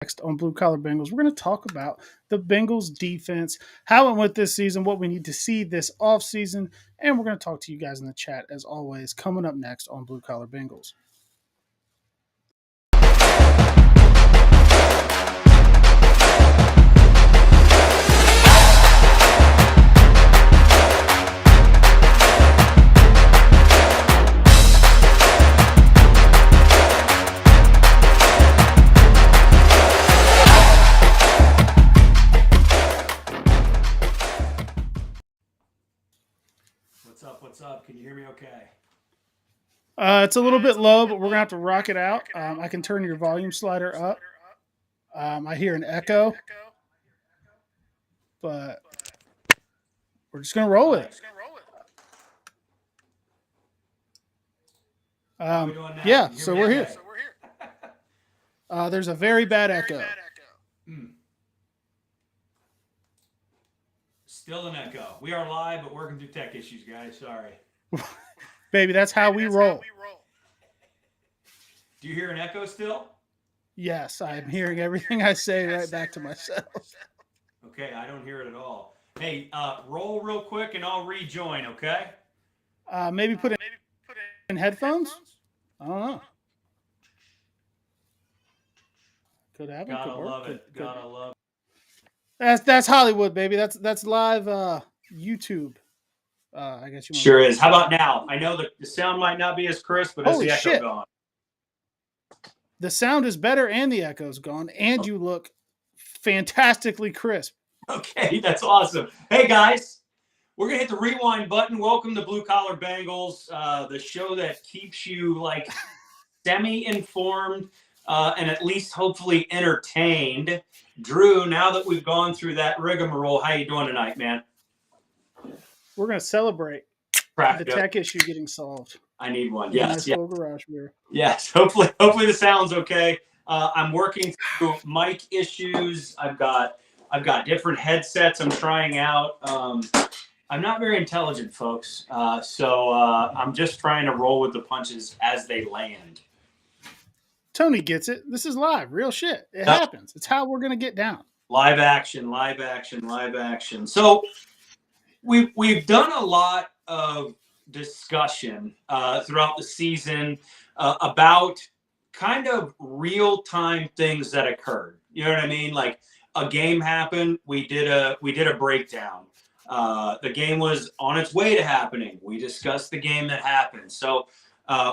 Next on Blue Collar Bengals, we're going to talk about the Bengals defense, how it went this season, what we need to see this offseason, and we're going to talk to you guys in the chat as always, coming up next on Blue Collar Bengals. What's up? Can you hear me okay? It's a little bit low, but we're going to have to rock it out. I can turn your volume slider up. I hear an echo, but we're just going to roll with it. Yeah, so we're here. There's a very bad echo. Still an echo. We are live, but working through tech issues, guys. Sorry. Baby, that's how we roll. Do you hear an echo still? Yes, I'm hearing everything I say right back to myself. Okay, I don't hear it at all. Hey, roll real quick and I'll rejoin, okay? Maybe put in headphones? I don't know. Could happen. Gotta could work. love it. Gotta love it. That's Hollywood, baby. That's live YouTube. I guess you want sure is. How about now? I know the sound might not be as crisp, but is the echo gone? The sound is better and the echo's gone, and you look fantastically crisp. Okay, that's awesome. Hey, guys, we're going to hit the rewind button. Welcome to Blue Collar Bengals, the show that keeps you, like, semi-informed and at least hopefully entertained. Drew, now that we've gone through that rigmarole, how you doing tonight, man? We're going to celebrate the tech issue getting solved. I need one. Yes. Nice garage beer. Yes. Hopefully the sound's okay. I'm working through mic issues. I've got different headsets I'm trying out. I'm not very intelligent, folks. So I'm just trying to roll with the punches as they land. Tony gets it. This is live, real shit. It happens. It's how we're gonna get down. Live action. So we've done a lot of discussion throughout the season about kind of real-time things that occurred. You know what I mean? Like a game happened, we did a breakdown. The game was on its way to happening. We discussed the game that happened. So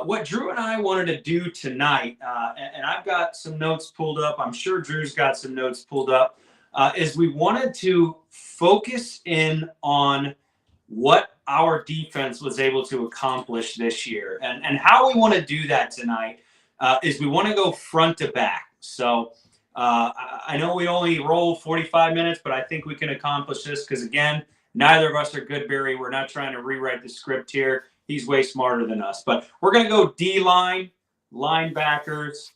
what Drew and I wanted to do tonight, and I've got some notes pulled up, I'm sure Drew's got some notes pulled up, is we wanted to focus in on what our defense was able to accomplish this year. And how we want to do that tonight is we want to go front to back. So I know we only roll 45 minutes, but I think we can accomplish this because, again, neither of us are Goodberry. We're not trying to rewrite the script here. He's way smarter than us. But we're going to go D-line, linebackers,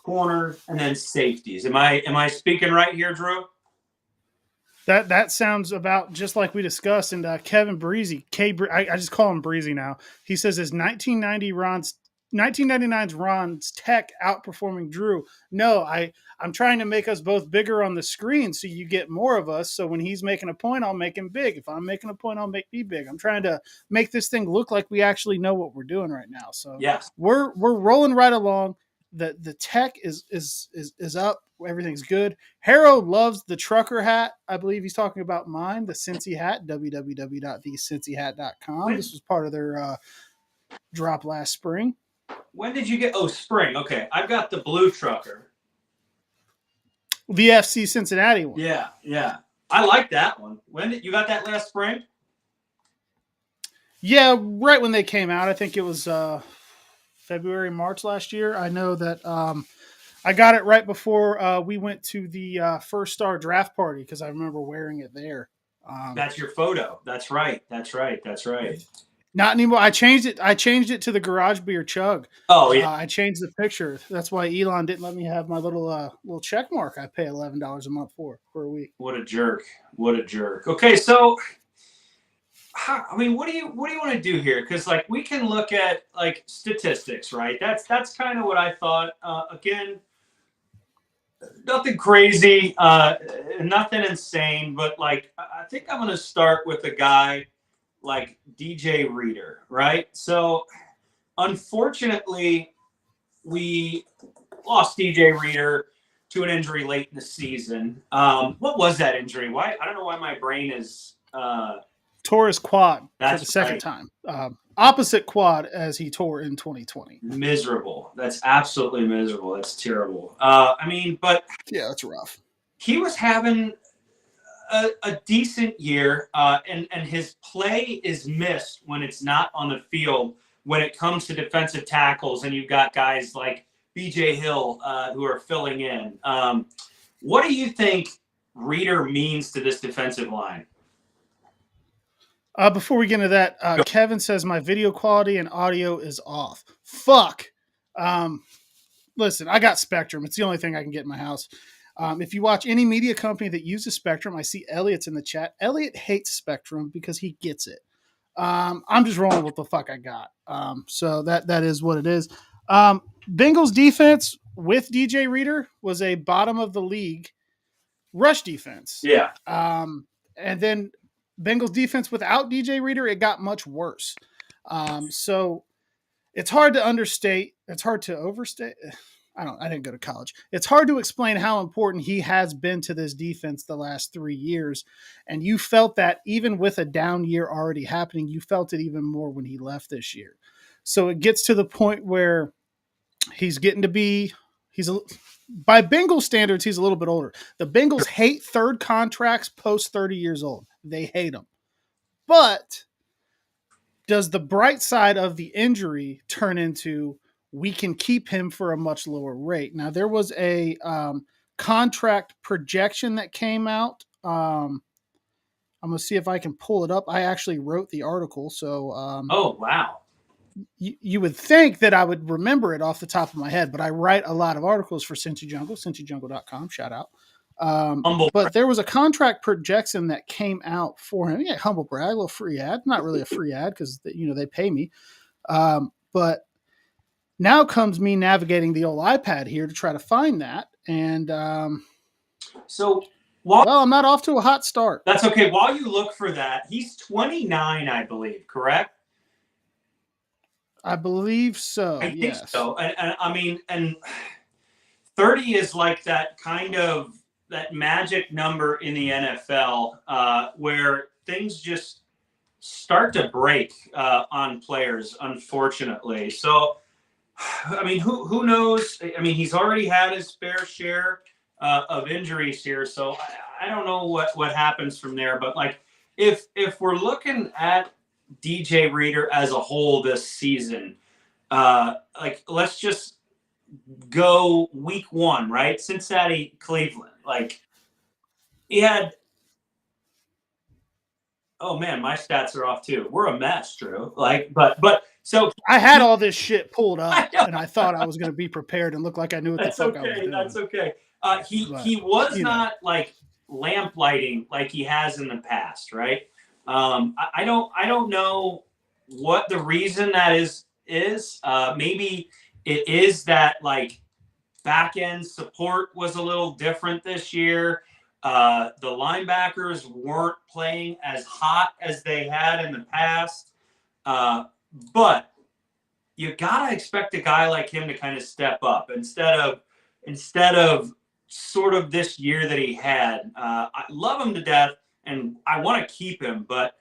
corners, and then safeties. Am I speaking right here, Drew? That sounds about just like we discussed. And Kevin Breezy, I just call him Breezy now. He says his 1999's Ron's Tech outperforming Drew. No, I'm trying to make us both bigger on the screen so you get more of us. So when he's making a point, I'll make him big. If I'm making a point, I'll make me big. I'm trying to make this thing look like we actually know what we're doing right now. So yes, we're rolling right along. The tech is up. Everything's good. Harrow loves the trucker hat. I believe he's talking about mine, the Cincy hat, www.thecincyhat.com. This was part of their drop last spring. When did you get? Oh, spring. Okay. I've got the blue trucker. VFC Cincinnati one. Yeah. I like that one. When did you got that last spring? Yeah, right when they came out. I think it was February, March last year. I know that I got it right before we went to the First Star draft party because I remember wearing it there. That's your photo. That's right. Not anymore. I changed it to the garage beer chug. Oh yeah. I changed the picture. That's why Elon didn't let me have my little check mark. I pay $11 a month for a week. What a jerk. Okay, so I mean, what do you want to do here? Because like we can look at like statistics, right? That's kind of what I thought. Again, Nothing crazy, nothing insane, but like I think I'm gonna start with a guy like DJ Reader, right? So unfortunately, we lost DJ Reader to an injury late in the season. What was that injury? Why? I don't know why my brain is. Tore his quad for the That's second right. time. Opposite quad as he tore in 2020. Miserable. That's absolutely miserable. That's terrible. I mean, but Yeah, that's rough. he was having a decent year, and his play is missed when it's not on the field. When it comes to defensive tackles, and you've got guys like B.J. Hill who are filling in. What do you think Reader means to this defensive line? Before we get into that, Kevin says my video quality and audio is off. Fuck. Um, Listen, I got Spectrum. It's the only thing I can get in my house. If you watch any media company that uses Spectrum, I see Elliot's in the chat. Elliot hates Spectrum because he gets it. I'm just rolling with the fuck I got. So that is what it is. Bengals defense with DJ Reader was a bottom of the league rush defense. Yeah. And then Bengals defense without DJ Reader, it got much worse. So it's hard to understate. It's hard to overstate. I didn't go to college. It's hard to explain how important he has been to this defense the last 3 years. And you felt that even with a down year already happening, you felt it even more when he left this year. So it gets to the point where he's getting to be, by Bengals standards, he's a little bit older. The Bengals hate third contracts post 30 years old. They hate them. But does the bright side of the injury turn into we can keep him for a much lower rate? Now, there was a contract projection that came out. I'm going to see if I can pull it up. I actually wrote the article. So, Oh, wow. you would think that I would remember it off the top of my head, but I write a lot of articles for Cincy Jungle, cincyjungle.com, shout out. Humble. But there was a contract projection that came out for him. Yeah, humble brag, a little free ad. Not really a free ad because they pay me. But now comes me navigating the old iPad here to try to find that. And So, well, I'm not off to a hot start. that's okay. While you look for that, he's 29, I believe, correct? I believe so. I think Yes. so. And I mean, and 30 is like that kind of that magic number in the NFL where things just start to break on players, unfortunately. So, I mean, who knows? I mean, he's already had his fair share of injuries here, so I don't know what happens from there. But like, if we're looking at DJ Reader as a whole this season, like let's just go week one, right? Cincinnati, Cleveland. Like he had. Oh man, my stats are off too. We're a mess, Drew. Like, but so I had all this shit pulled up, and I thought I was going to be prepared and look like I knew what the fuck I was doing. That's okay. He But, he was not like lamplighting like he has in the past, right? I don't know what the reason that is. Maybe it is that like back end support was a little different this year. The linebackers weren't playing as hot as they had in the past. But you gotta expect a guy like him to kind of step up instead of sort of this year that he had. I love him to death, and I want to keep him, but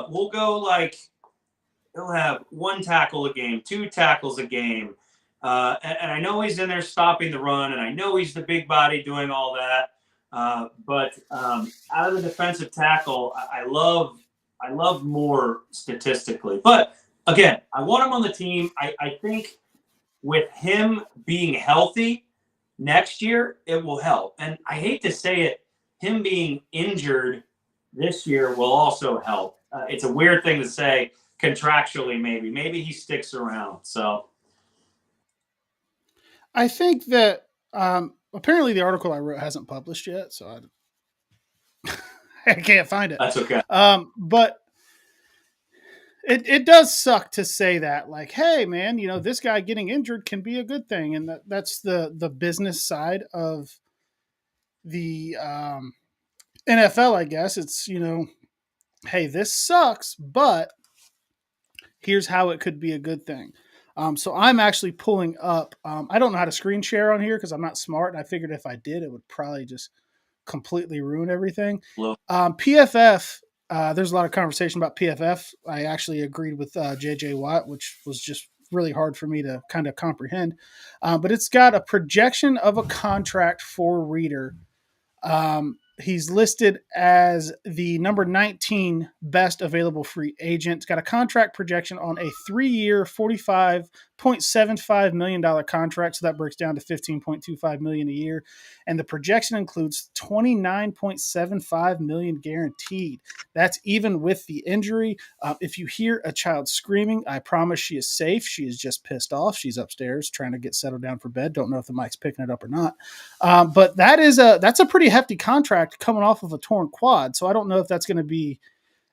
we'll go like he'll have one tackle a game, two tackles a game, and I know he's in there stopping the run, and I know he's the big body doing all that. But out of the defensive tackle, I love more statistically, but again, I want him on the team. I think with him being healthy next year, it will help. And I hate to say it, him being injured this year will also help. It's a weird thing to say contractually, maybe he sticks around. So I think that apparently the article I wrote hasn't published yet, so I can't find it. that's okay. But it does suck to say that, like, hey, man, this guy getting injured can be a good thing, and that's the business side of the NFL, I guess. It's, hey, this sucks, but here's how it could be a good thing. So I'm actually pulling up. I don't know how to screen share on here because I'm not smart, and I figured if I did, it would probably just completely ruin everything. Hello. PFF. There's a lot of conversation about PFF. I actually agreed with JJ Watt, which was just really hard for me to kind of comprehend. But it's got a projection of a contract for Reader. He's listed as the number 19 best available free agent. He's got a contract projection on a 3-year, $45.75 million contract. So that breaks down to $15.25 million a year. And the projection includes $29.75 million guaranteed. That's even with the injury. If you hear a child screaming, I promise she is safe. She is just pissed off. She's upstairs trying to get settled down for bed. Don't know if the mic's picking it up or not. But that's a pretty hefty contract coming off of a torn quad. So I don't know if that's going to be,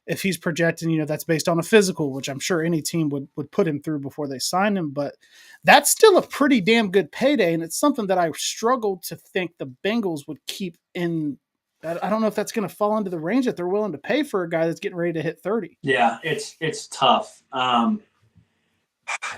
if he's projecting, that's based on a physical, which I'm sure any team would put him through before they sign him. But that's still a pretty damn good payday. And it's something that I struggled to think the Bengals would keep in. I don't know if that's going to fall into the range that they're willing to pay for a guy that's getting ready to hit 30. Yeah, it's tough.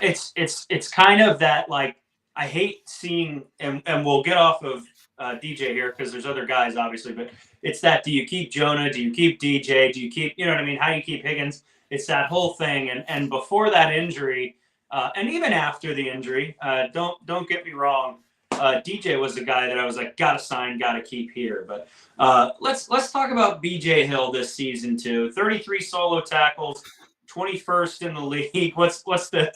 It's kind of that, like, I hate seeing, and we'll get off of DJ here because there's other guys obviously, but it's that, do you keep Jonah? Do you keep DJ? Do you keep, you know what I mean? How do you keep Higgins? It's that whole thing. And before that injury, and even after the injury, don't get me wrong, DJ was the guy that I was like, gotta sign, gotta keep here. But let's talk about BJ Hill this season too. 33 solo tackles, 21st in the league. What's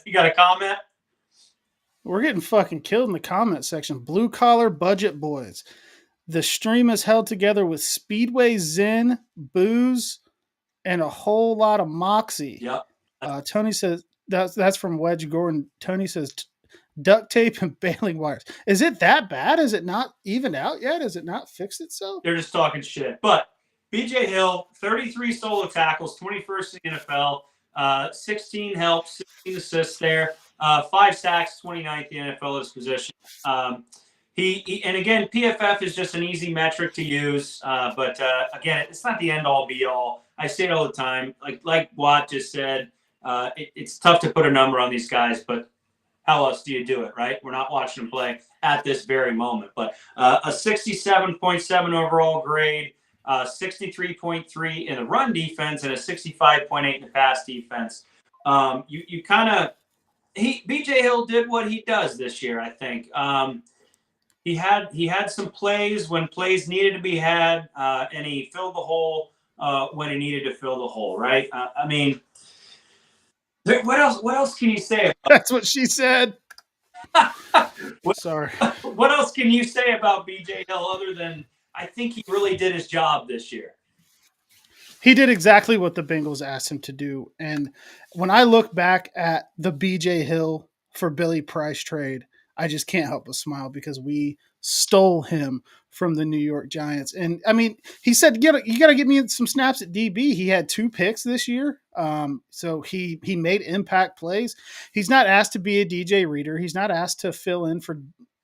you got a comment? We're getting fucking killed in the comment section. Blue collar budget boys. The stream is held together with Speedway Zen, booze, and a whole lot of moxie. Yep. Tony says that's from Wedge Gordon. Tony says duct tape and baling wires. Is it that bad? Is it not evened out yet? Has it not fixed itself? They're just talking shit. But BJ Hill, 33 solo tackles, 21st in the NFL, 16 helps, 16 assists there, 5 sacks, 29th in the NFL at his position. He and again, PFF is just an easy metric to use. But again, it's not the end all be all. I say it all the time. Like Watt just said, it's tough to put a number on these guys, but how else do you do it, right? We're not watching them play at this very moment. But a 67.7 overall grade, 63.3 in the run defense, and a 65.8 in the pass defense. You kind of BJ Hill did what he does this year, I think. He had some plays when plays needed to be had, and he filled the hole when he needed to fill the hole, right? I mean, what else can you say? That's what she said. Sorry. What else can you say about BJ Hill other than I think he really did his job this year? He did exactly what the Bengals asked him to do. And when I look back at the BJ Hill for Billy Price trade, I just can't help but smile because we stole him from the New York Giants. And I mean, he said, you got to get me some snaps at DB. He had 2 picks this year. So he made impact plays. He's not asked to be a DJ Reader. He's not asked to fill in for,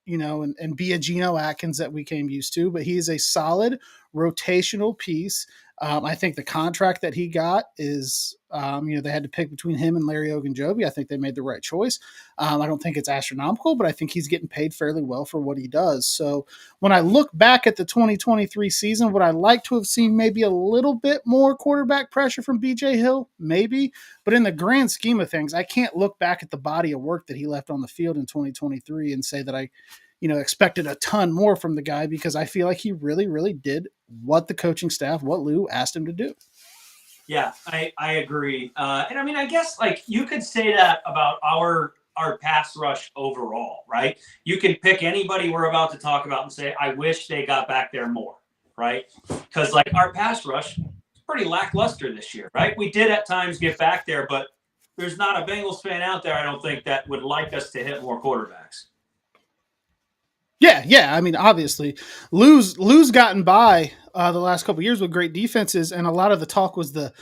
and be a Geno Atkins that we came used to, but he is a solid rotational piece. I think the contract that he got is, they had to pick between him and Larry Ogunjobi. I think they made the right choice. I don't think it's astronomical, but I think he's getting paid fairly well for what he does. So when I look back at the 2023 season, would I like to have seen maybe a little bit more quarterback pressure from BJ Hill? Maybe. But in the grand scheme of things, I can't look back at the body of work that he left on the field in 2023 and say that I expected a ton more from the guy, because I feel like he really, really did what the coaching staff, what Lou asked him to do. Yeah, I agree. And I mean, I guess you could say that about our pass rush overall, right? You can pick anybody we're about to talk about and say, I wish they got back there more, right? Because our pass rush is pretty lackluster this year, right? We did at times get back there, but there's not a Bengals fan out there, I don't think, that would like us to hit more quarterbacks. Yeah. I mean, obviously, Lou's gotten by the last couple of years with great defenses, and a lot of the talk was the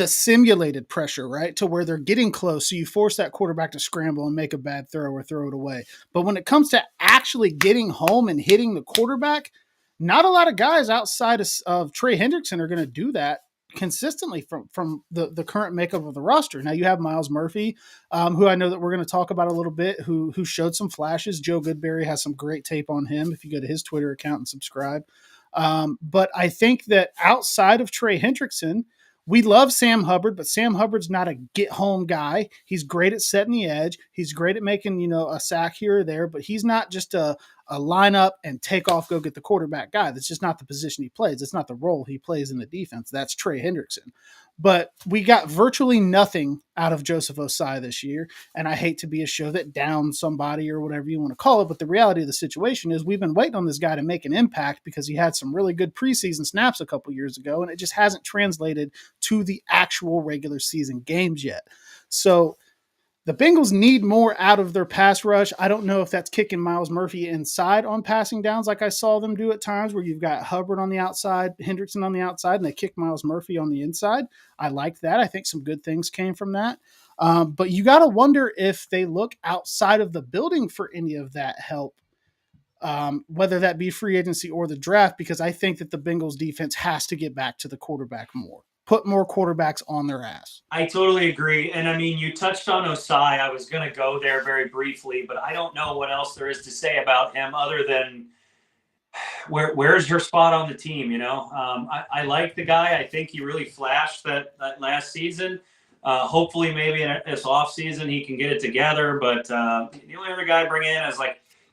simulated pressure, right, to where they're getting close, so you force that quarterback to scramble and make a bad throw or throw it away. But when it comes to actually getting home and hitting the quarterback, not a lot of guys outside of Trey Hendrickson are going to do that consistently from the current makeup of the roster. Now you have Miles Murphy, who I know that we're going to talk about a little bit, who showed some flashes. Joe Goodberry has some great tape on him if you go to his Twitter account and subscribe. But I think that outside of Trey Hendrickson, we love Sam Hubbard, but Sam Hubbard's not a get home guy. He's great at setting the edge. He's great at making, a sack here or there, but he's not just a line up and take off, go get the quarterback guy. That's just not the position he plays. It's not the role he plays in the defense. That's Trey Hendrickson. But we got virtually nothing out of Joseph Osai this year. And I hate to be a show that downs somebody or whatever you want to call it. But the reality of the situation is we've been waiting on this guy to make an impact because he had some really good preseason snaps a couple years ago. And it just hasn't translated to the actual regular season games yet. So the Bengals need more out of their pass rush. I don't know if that's kicking Miles Murphy inside on passing downs like I saw them do at times where you've got Hubbard on the outside, Hendrickson on the outside, and they kick Miles Murphy on the inside. I like that. I think some good things came from that. But you got to wonder if they look outside of the building for any of that help, whether that be free agency or the draft, because I think that the Bengals defense has to get back to the quarterback more. Put more quarterbacks on their ass. I totally agree. And I mean, you touched on Osai. I was going to go there very briefly, but I don't know what else there is to say about him other than where's your spot on the team? I like the guy. I think he really flashed that last season. Hopefully, maybe in this offseason he can get it together. But the only other guy I bring in is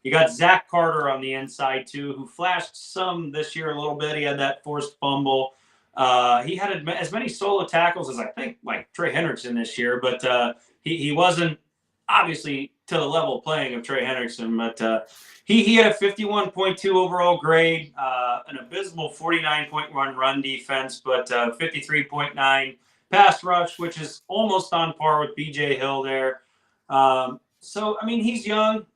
you got Zach Carter on the inside too, who flashed some this year a little bit. He had that forced fumble. He had as many solo tackles as I think Trey Hendrickson this year, but he wasn't obviously to the level playing of Trey Hendrickson. But he had a 51.2 overall grade, an abysmal 49.1 run defense, but 53.9 pass rush, which is almost on par with BJ Hill there. So I mean, he's young.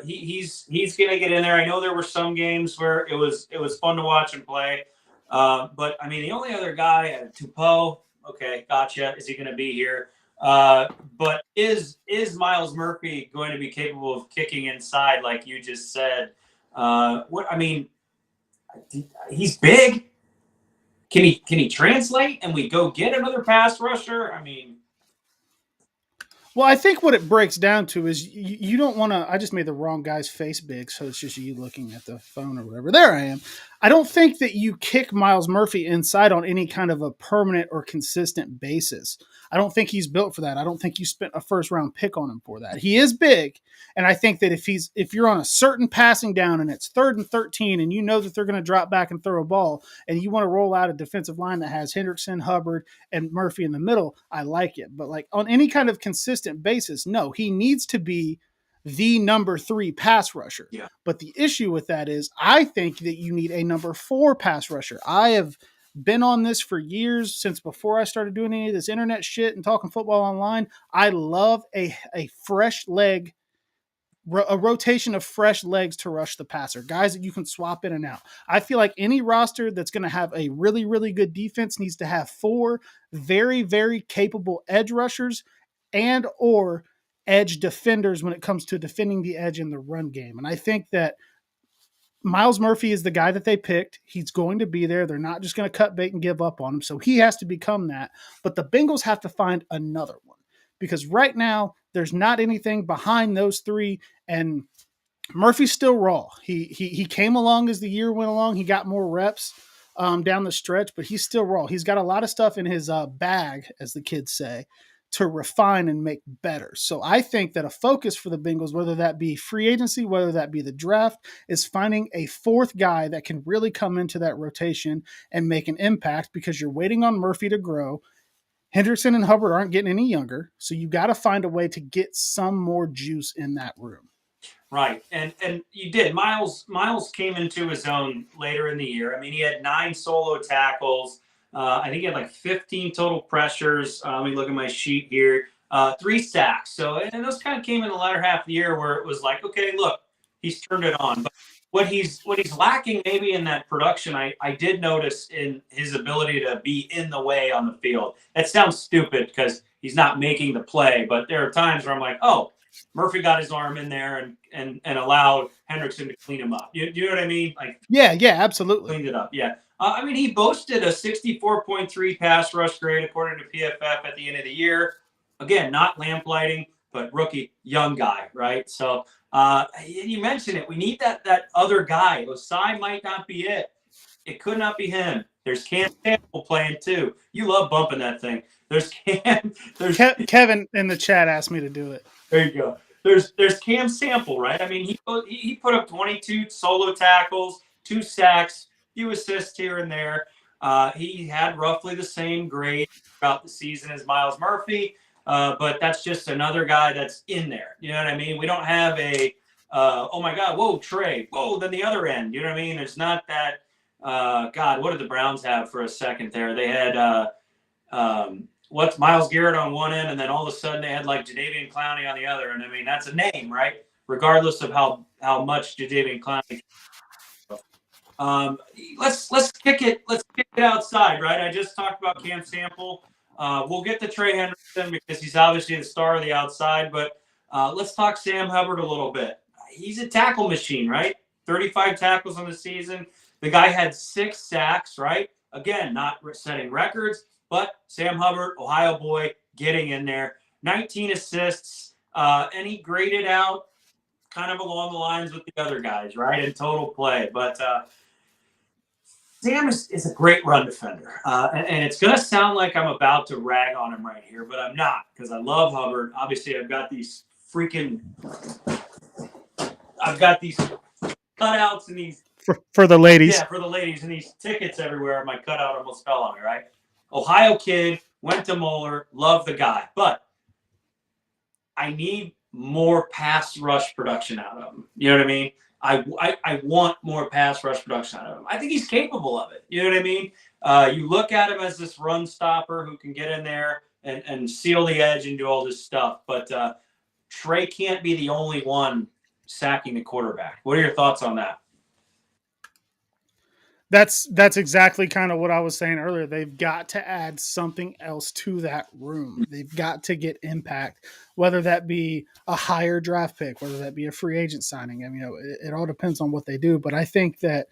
He's gonna get in there. I know there were some games where it was fun to watch and play. But I mean, the only other guy, Tupou, okay, gotcha. Is he going to be here? But is Miles Murphy going to be capable of kicking inside, like you just said? He's big. Can he translate? And we go get another pass rusher? I mean. Well, I think what it breaks down to is you don't want to. I just made the wrong guy's face big, so it's just you looking at the phone or whatever. There I am. I don't think that you kick Miles Murphy inside on any kind of a permanent or consistent basis. I don't think he's built for that. I don't think you spent a first round pick on him for that. He is big, and I think that if you're on a certain passing down and it's 3rd and 13, and you know that they're going to drop back and throw a ball, and you want to roll out a defensive line that has Hendrickson, Hubbard, and Murphy in the middle, I like it. But on any kind of consistent basis, no, he needs to be the number 3 pass rusher. Yeah. But the issue with that is I think that you need a number 4 pass rusher. I have been on this for years, since before I started doing any of this internet shit and talking football online. I love a fresh leg, a rotation of fresh legs to rush the passer, guys that you can swap in and out. I feel like any roster that's going to have a really, really good defense needs to have 4 very, very capable edge rushers and or edge defenders when it comes to defending the edge in the run game. And I think that Miles Murphy is the guy that they picked. He's going to be there. They're not just going to cut bait and give up on him. So he has to become that. But the Bengals have to find another one, because right now there's not anything behind those 3. And Murphy's still raw. He came along as the year went along. He got more reps down the stretch, but he's still raw. He's got a lot of stuff in his bag, as the kids say, to refine and make better. So I think that a focus for the Bengals, whether that be free agency, whether that be the draft, is finding a 4th guy that can really come into that rotation and make an impact, because you're waiting on Murphy to grow. Hendrickson and Hubbard aren't getting any younger, so you got to find a way to get some more juice in that room. Right, and you did. Miles came into his own later in the year. I mean, he had 9 solo tackles. I think he had 15 total pressures. Let me look at my sheet here. 3 sacks. So, and those kind of came in the latter half of the year where it was okay, look, he's turned it on. But what he's lacking maybe in that production, I did notice in his ability to be in the way on the field. That sounds stupid because he's not making the play, but there are times where I'm like, oh, Murphy got his arm in there and allowed Hendrickson to clean him up. You know what I mean? Like, yeah, absolutely. Cleaned it up, yeah. I mean, he boasted a 64.3 pass rush grade according to PFF at the end of the year. Again, not lamplighting, but rookie, young guy, right? So you mentioned it. We need that other guy. Osai might not be it. It could not be him. There's Cam Sample playing too. You love bumping that thing. There's Cam. Kevin in the chat asked me to do it. There you go. There's Cam Sample, right? I mean, he put up 22 solo tackles, 2 sacks, few assists here and there. He had roughly the same grade throughout the season as Miles Murphy, but that's just another guy that's in there. You know what I mean? We don't have a oh my God, whoa, Trey, whoa, then the other end. You know what I mean? It's not that. God, what did the Browns have for a second there? They had what's Myles Garrett on one end, and then all of a sudden they had like Jadeveon Clowney on the other. And I mean, that's a name, right? Regardless of how much Jadeveon Clowney. Let's kick it. Let's kick it outside, right? I just talked about Cam Sample. We'll get to Trey Hendrickson because he's obviously the star of the outside. But let's talk Sam Hubbard a little bit. He's a tackle machine, right? 35 tackles on the season. The guy had 6 sacks, right? Again, not setting records, but Sam Hubbard, Ohio boy, getting in there. 19 assists, and he graded out kind of along the lines with the other guys, right, in total play. But Sam is a great run defender. And it's going to sound like I'm about to rag on him right here, but I'm not because I love Hubbard. Obviously, I've got these cutouts and these for the ladies. Yeah, for the ladies, and these tickets everywhere. My cutout almost fell on me, right? Ohio kid, went to Moeller, love the guy. But I need more pass rush production out of him. You know what I mean? I want more pass rush production out of him. I think he's capable of it. You know what I mean? You look at him as this run stopper who can get in there and seal the edge and do all this stuff. But Trey can't be the only one sacking the quarterback. What are your thoughts on that? That's exactly kind of what I was saying earlier. They've got to add something else to that room. They've got to get impact, whether that be a higher draft pick, whether that be a free agent signing. I mean, it all depends on what they do. But I think that,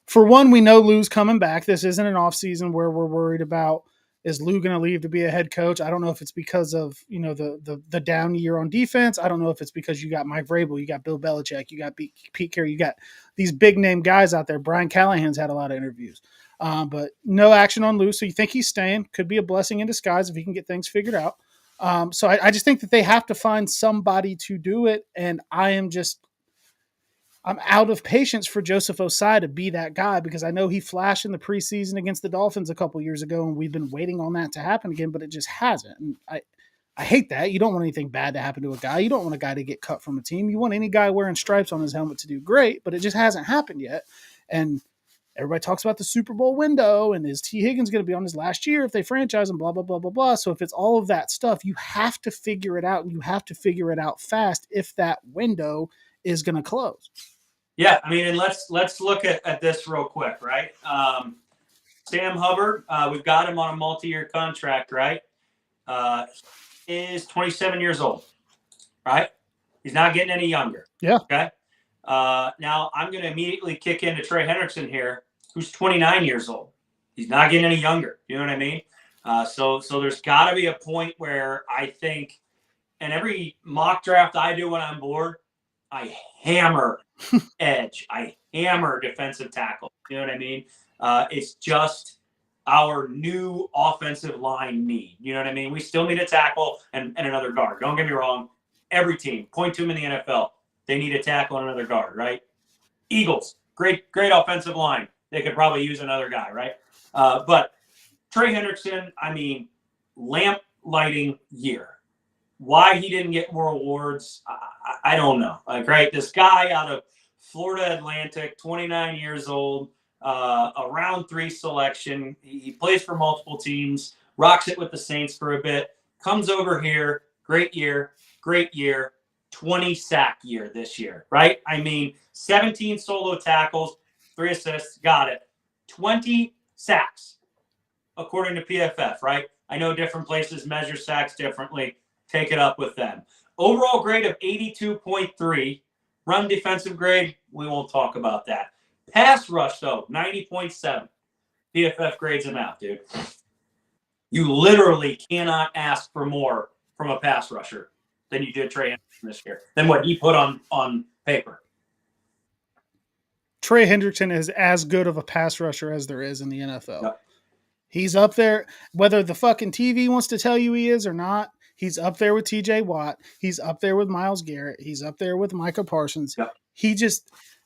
for one, we know Lou's coming back. This isn't an offseason where we're worried about, is Lou going to leave to be a head coach? I don't know if it's because of, the down year on defense. I don't know if it's because you got Mike Vrabel, you got Bill Belichick, you got Pete Carey, you got these big name guys out there. Brian Callahan's had a lot of interviews, but no action on Lou. So you think he's staying? Could be a blessing in disguise if he can get things figured out. So I just think that they have to find somebody to do it, and I'm out of patience for Joseph Osai to be that guy, because I know he flashed in the preseason against the Dolphins a couple years ago, and we've been waiting on that to happen again, but it just hasn't. And I hate that. You don't want anything bad to happen to a guy. You don't want a guy to get cut from a team. You want any guy wearing stripes on his helmet to do great, but it just hasn't happened yet. And everybody talks about the Super Bowl window, and is T. Higgins going to be on his last year if they franchise him, blah, blah, blah, blah, blah. So if it's all of that stuff, you have to figure it out, and you have to figure it out fast if that window is going to close. Yeah, I mean, and let's look at this real quick, right? Sam Hubbard, we've got him on a multi-year contract, right? Is 27 years old, right? He's not getting any younger. Yeah. Okay. Now I'm going to immediately kick into Trey Hendrickson here, who's 29 years old. He's not getting any younger. You know what I mean? So there's got to be a point where I think, and every mock draft I do when I'm bored, I hammer edge. I hammer defensive tackle. You know what I mean? It's just our new offensive line need. You know what I mean? We still need a tackle and another guard. Don't get me wrong. Every team, point to them in the NFL, they need a tackle and another guard, right? Eagles, great offensive line. They could probably use another guy, right? But Trey Hendrickson, I mean, lamp lighting year. Why he didn't get more awards, I don't know. Like, right, this guy out of Florida Atlantic, 29 years old, a round 3 selection. He plays for multiple teams, rocks it with the Saints for a bit, comes over here, great year, 20 sack year this year, right? I mean, 17 solo tackles, 3 assists, got it. 20 sacks, according to PFF, right? I know different places measure sacks differently. Take it up with them. Overall grade of 82.3. Run defensive grade, we won't talk about that. Pass rush, though, 90.7. PFF grades him out, dude. You literally cannot ask for more from a pass rusher than you did Trey Hendrickson this year, than what he put on paper. Trey Hendrickson is as good of a pass rusher as there is in the NFL. Yep. He's up there, whether the fucking TV wants to tell you he is or not. He's up there with TJ Watt. He's up there with Myles Garrett. He's up there with Micah Parsons. Yep.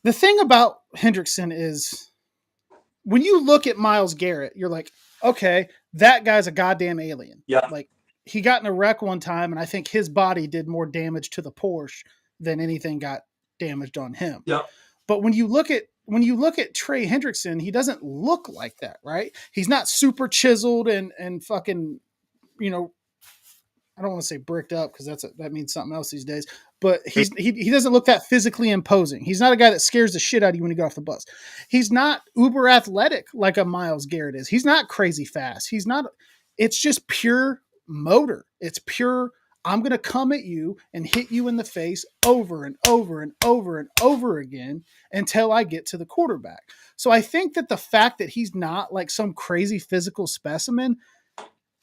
The thing about Hendrickson is when you look at Myles Garrett, you're like, okay, that guy's a goddamn alien. Yeah. Like, he got in a wreck one time, and I think his body did more damage to the Porsche than anything got damaged on him. Yeah. But when you look at Trey Hendrickson, he doesn't look like that, right? He's not super chiseled and fucking, you know, I don't want to say bricked up because that means something else these days. But he doesn't look that physically imposing. He's not a guy that scares the shit out of you when you get off the bus. He's not uber athletic like a Myles Garrett is. He's not crazy fast. He's not. It's just pure motor. It's pure. I'm going to come at you and hit you in the face over and over and over and over again until I get to the quarterback. So I think that the fact that he's not like some crazy physical specimen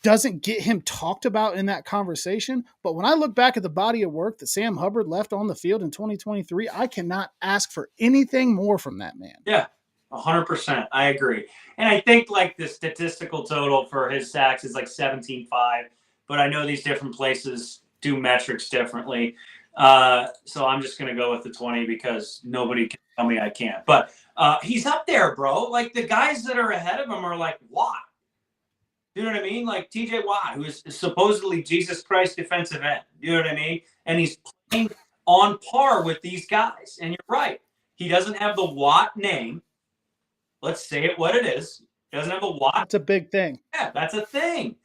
doesn't get him talked about in that conversation. But when I look back at the body of work that Sam Hubbard left on the field in 2023, I cannot ask for anything more from that man. Yeah, 100%. I agree. And I think like the statistical total for his sacks is like 17.5, but I know these different places do metrics differently. So I'm just going to go with the 20 because nobody can tell me I can't. But he's up there, bro. Like the guys that are ahead of him are like, Watt. You know what I mean? Like TJ Watt, who is supposedly Jesus Christ defensive end. You know what I mean? And he's playing on par with these guys. And you're right. He doesn't have the Watt name. Let's say it what it is. He doesn't have a Watt. That's a big thing. Yeah, that's a thing.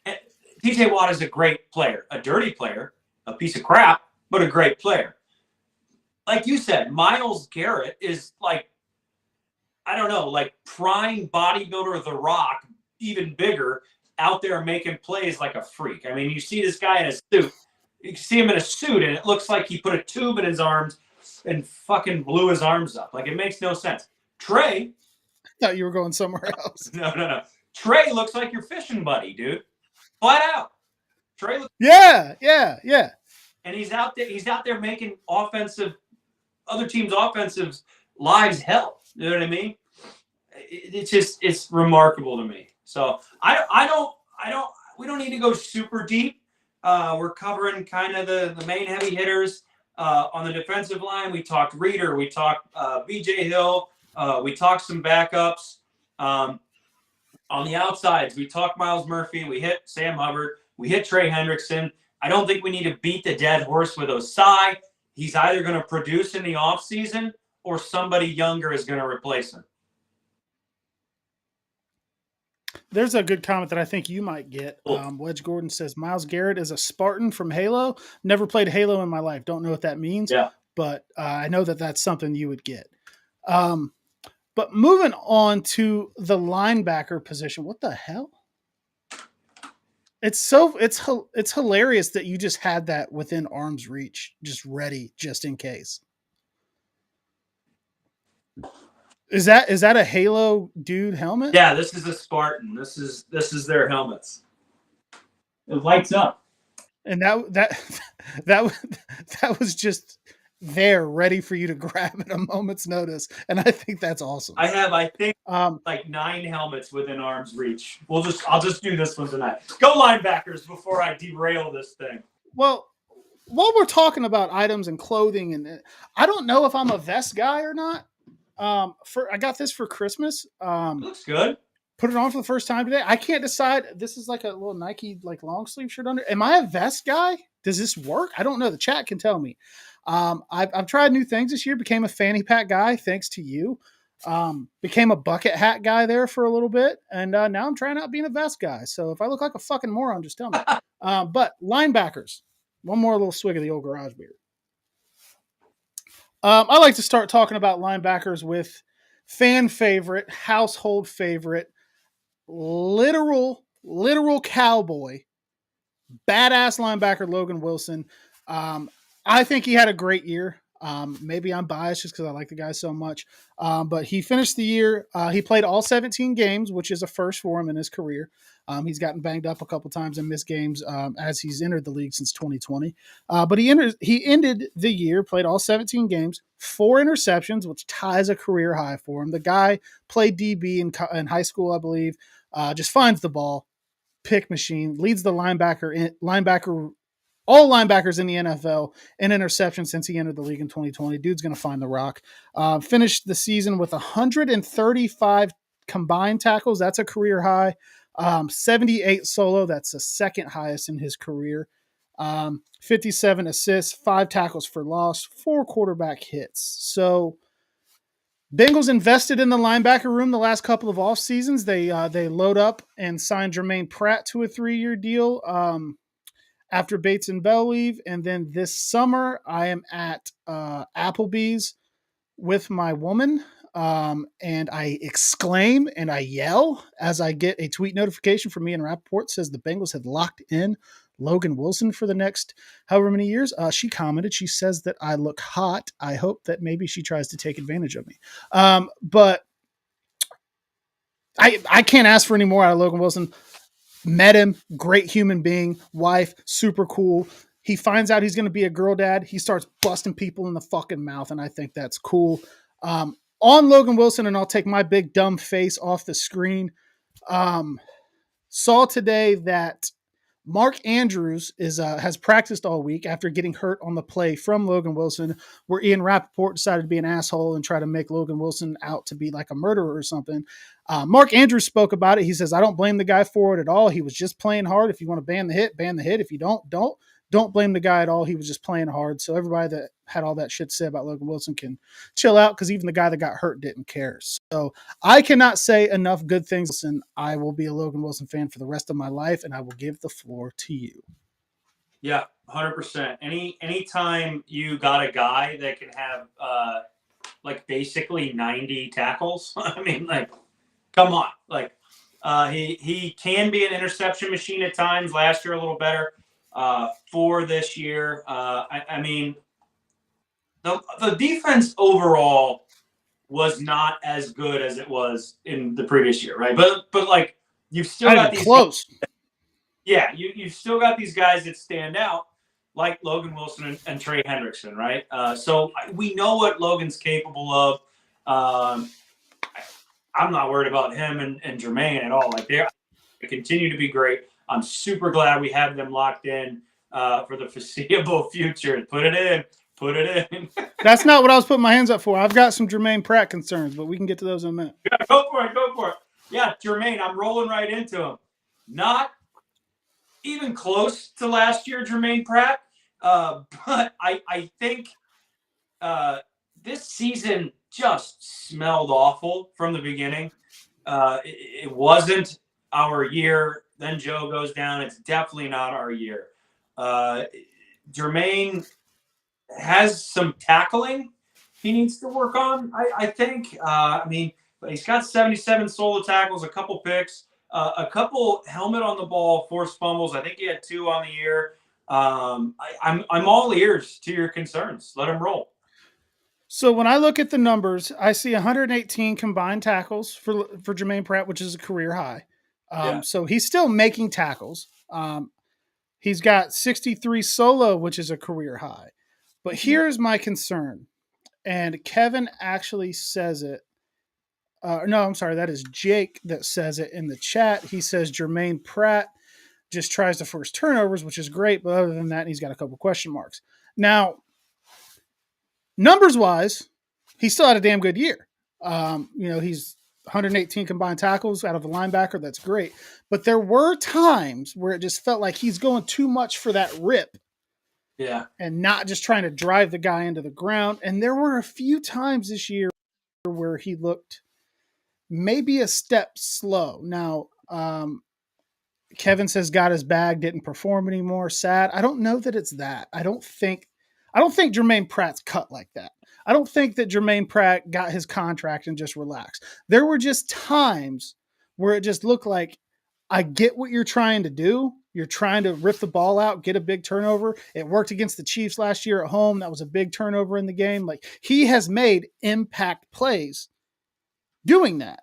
And TJ Watt is a great player, a dirty player, a piece of crap, but a great player. Like you said, Myles Garrett is like, I don't know, like prime bodybuilder The Rock, even bigger, out there making plays like a freak. I mean, you see this guy in a suit. You see him in a suit, and it looks like he put a tube in his arms and fucking blew his arms up. Like, it makes no sense. Trey. I thought you were going somewhere else. No. Trey looks like your fishing buddy, dude. Flat out. Trey looks. Yeah. And he's out there making other teams' offensive lives hell. You know what I mean? It's remarkable to me. So we don't need to go super deep. We're covering kind of the main heavy hitters on the defensive line. We talked Reeder, we talked BJ Hill, we talked some backups. On the outsides, we talked Myles Murphy, we hit Sam Hubbard, we hit Trey Hendrickson. I don't think we need to beat the dead horse with Osai. He's either going to produce in the offseason or somebody younger is going to replace him. There's a good comment that I think you might get. Wedge Gordon says, Myles Garrett is a Spartan from Halo. Never played Halo in my life. Don't know what that means. Yeah. But I know that that's something you would get. But moving on to the linebacker position. What the hell? It's hilarious that you just had that within arm's reach, just ready, just in case. Is that a Halo dude helmet? Yeah, this is a Spartan. This is their helmets. It lights up. And that was just there, ready for you to grab at a moment's notice. And I think that's awesome. I think like 9 helmets within arm's reach. I'll just do this one tonight. Go linebackers before I derail this thing. Well, while we're talking about items and clothing, and I don't know if I'm a vest guy or not. I got this for Christmas. Looks good. Put it on for the first time today. I can't decide. This is like a little Nike like long sleeve shirt under. Am I a vest guy? Does this work? I don't know. The chat can tell me. I've tried new things this year. Became a fanny pack guy thanks to you. Became a bucket hat guy there for a little bit, and now I'm trying out being a vest guy. So if I look like a fucking moron, just tell me. But linebackers. One more little swig of the old garage beer. I like to start talking about linebackers with fan favorite, household favorite, literal cowboy, badass linebacker Logan Wilson. Um, I think he had a great year. Maybe I'm biased just because I like the guy so much. But he finished the year. He played all 17 games, which is a first for him in his career. He's gotten banged up a couple times and missed games as he's entered the league since 2020. But he ended the year, played all 17 games, 4 interceptions, which ties a career high for him. The guy played DB in high school, I believe. Just finds the ball, pick machine, leads the linebacker all linebackers in the NFL in interception since he entered the league in 2020. Dude's going to find the rock. Finished the season with 135 combined tackles. That's a career high. 78 solo. That's the second highest in his career. 57 assists, 5 tackles for loss, 4 quarterback hits. So Bengals invested in the linebacker room the last couple of off seasons. They load up and signed Jermaine Pratt to a 3-year deal. After Bates and Bell leave. And then this summer, I am at Applebee's with my woman. And I exclaim and I yell as I get a tweet notification from me and Rappaport says the Bengals had locked in Logan Wilson for the next however many years. She commented, she says that I look hot. I hope that maybe she tries to take advantage of me. But I can't ask for any more out of Logan Wilson. Met him, great human being, wife, super cool. He finds out he's going to be a girl dad. He starts busting people in the fucking mouth, and I think that's cool. On Logan Wilson, and I'll take my big dumb face off the screen. Saw today that Mark Andrews has practiced all week after getting hurt on the play from Logan Wilson, where Ian Rappaport decided to be an asshole and try to make Logan Wilson out to be like a murderer or something. Mark Andrews spoke about it. He says, I don't blame the guy for it at all. He was just playing hard. If you want to ban the hit, ban the hit. If you don't blame the guy at all. He was just playing hard. So everybody that had all that shit to say about Logan Wilson can chill out because even the guy that got hurt didn't care. So I cannot say enough good things. And I will be a Logan Wilson fan for the rest of my life, and I will give the floor to you. Yeah, 100%. Anytime you got a guy that can have like basically 90 tackles, I mean, like, come on. Like, he can be an interception machine at times. Last year a little better. For this year, I mean, the defense overall was not as good as it was in the previous year, right? But like, you've still got these close. Yeah, you've still got these guys that stand out, like Logan Wilson and Trey Hendrickson, right? So we know what Logan's capable of. I'm not worried about him and Jermaine at all. Like, they continue to be great. I'm super glad we have them locked in for the foreseeable future. Put it in. That's not what I was putting my hands up for. I've got some Jermaine Pratt concerns, but we can get to those in a minute. Yeah, go for it. Yeah, Jermaine, I'm rolling right into him. Not even close to last year, Jermaine Pratt. But I think this season just smelled awful from the beginning. It wasn't our year. Then Joe goes down. It's definitely not our year. Jermaine has some tackling he needs to work on, I think. I mean, he's got 77 solo tackles, a couple picks, a couple helmet on the ball, forced fumbles. I think he had 2 on the year. I'm all ears to your concerns. Let him roll. So when I look at the numbers, I see 118 combined tackles for Jermaine Pratt, which is a career high. So he's still making tackles. He's got 63 solo, which is a career high. But here's my concern. And Kevin actually says it. No, I'm sorry. That is Jake that says it in the chat. He says Jermaine Pratt just tries to force turnovers, which is great. But other than that, he's got a couple question marks. Now, numbers wise, he still had a damn good year. He's 118 combined tackles out of a linebacker. That's great. But there were times where it just felt like he's going too much for that rip. Yeah. And not just trying to drive the guy into the ground. And there were a few times this year where he looked maybe a step slow. Now, Kevin says got his bag, didn't perform anymore. Sad. I don't know that it's that. I don't think Jermaine Pratt's cut like that. I don't think that Jermaine Pratt got his contract and just relaxed. There were just times where it just looked like, I get what you're trying to do. You're trying to rip the ball out, get a big turnover. It worked against the Chiefs last year at home. That was a big turnover in the game. Like, he has made impact plays doing that.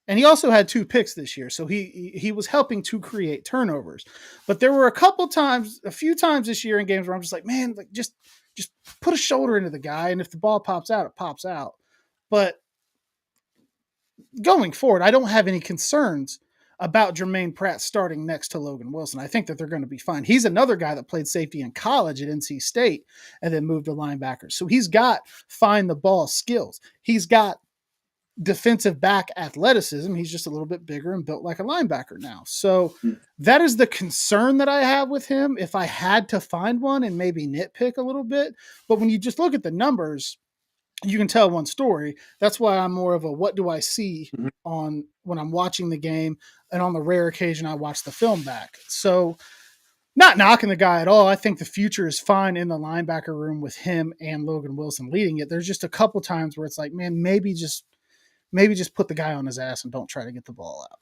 And he also had 2 picks this year, so he was helping to create turnovers. But there were a few times this year in games where I'm just like, man, like just put a shoulder into the guy, and if the ball pops out, it pops out. But going forward, I don't have any concerns about Jermaine Pratt starting next to Logan Wilson. I think that they're going to be fine. He's another guy that played safety in college at NC State and then moved to linebacker. So he's got find the ball skills. He's got defensive back athleticism. He's just a little bit bigger and built like a linebacker now. So that is the concern that I have with him if I had to find one and maybe nitpick a little bit. But when you just look at the numbers, you can tell one story. That's why I'm more of a what do I see on when I'm watching the game, and on the rare occasion I watch the film back. So not knocking the guy at all. I think the future is fine in the linebacker room with him and Logan Wilson leading it. There's just a couple times where it's like, man, maybe just put the guy on his ass and don't try to get the ball out.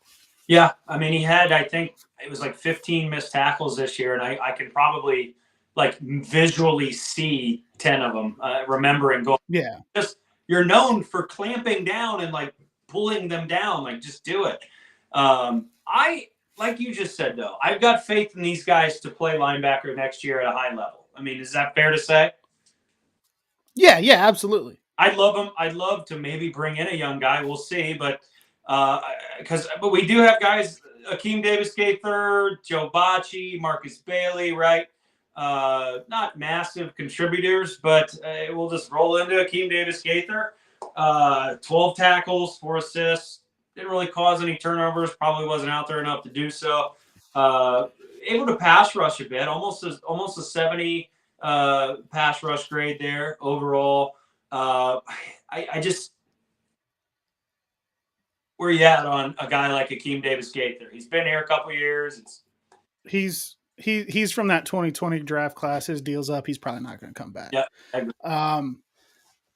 Yeah, I mean, he had, I think it was like 15 missed tackles this year, and I can probably like visually see 10 of them, remembering going, yeah, just you're known for clamping down and like pulling them down, like just do it. I like you just said though, I've got faith in these guys to play linebacker next year at a high level. I mean, is that fair to say? Yeah, absolutely. I'd love them. I'd love to maybe bring in a young guy. We'll see, but we do have guys, Akeem Davis-Gaither, Joe Bacci, Marcus Bailey, right? Not massive contributors, but we'll just roll into Akeem Davis-Gaither. 12 tackles, 4 assists. Didn't really cause any turnovers. Probably wasn't out there enough to do so. Able to pass rush a bit, almost a 70 pass rush grade there overall. I just, where you at on a guy like Akeem Davis-Gaither? He's been here a couple years. He's from that 2020 draft class. His deal's up. He's probably not going to come back. Yeah.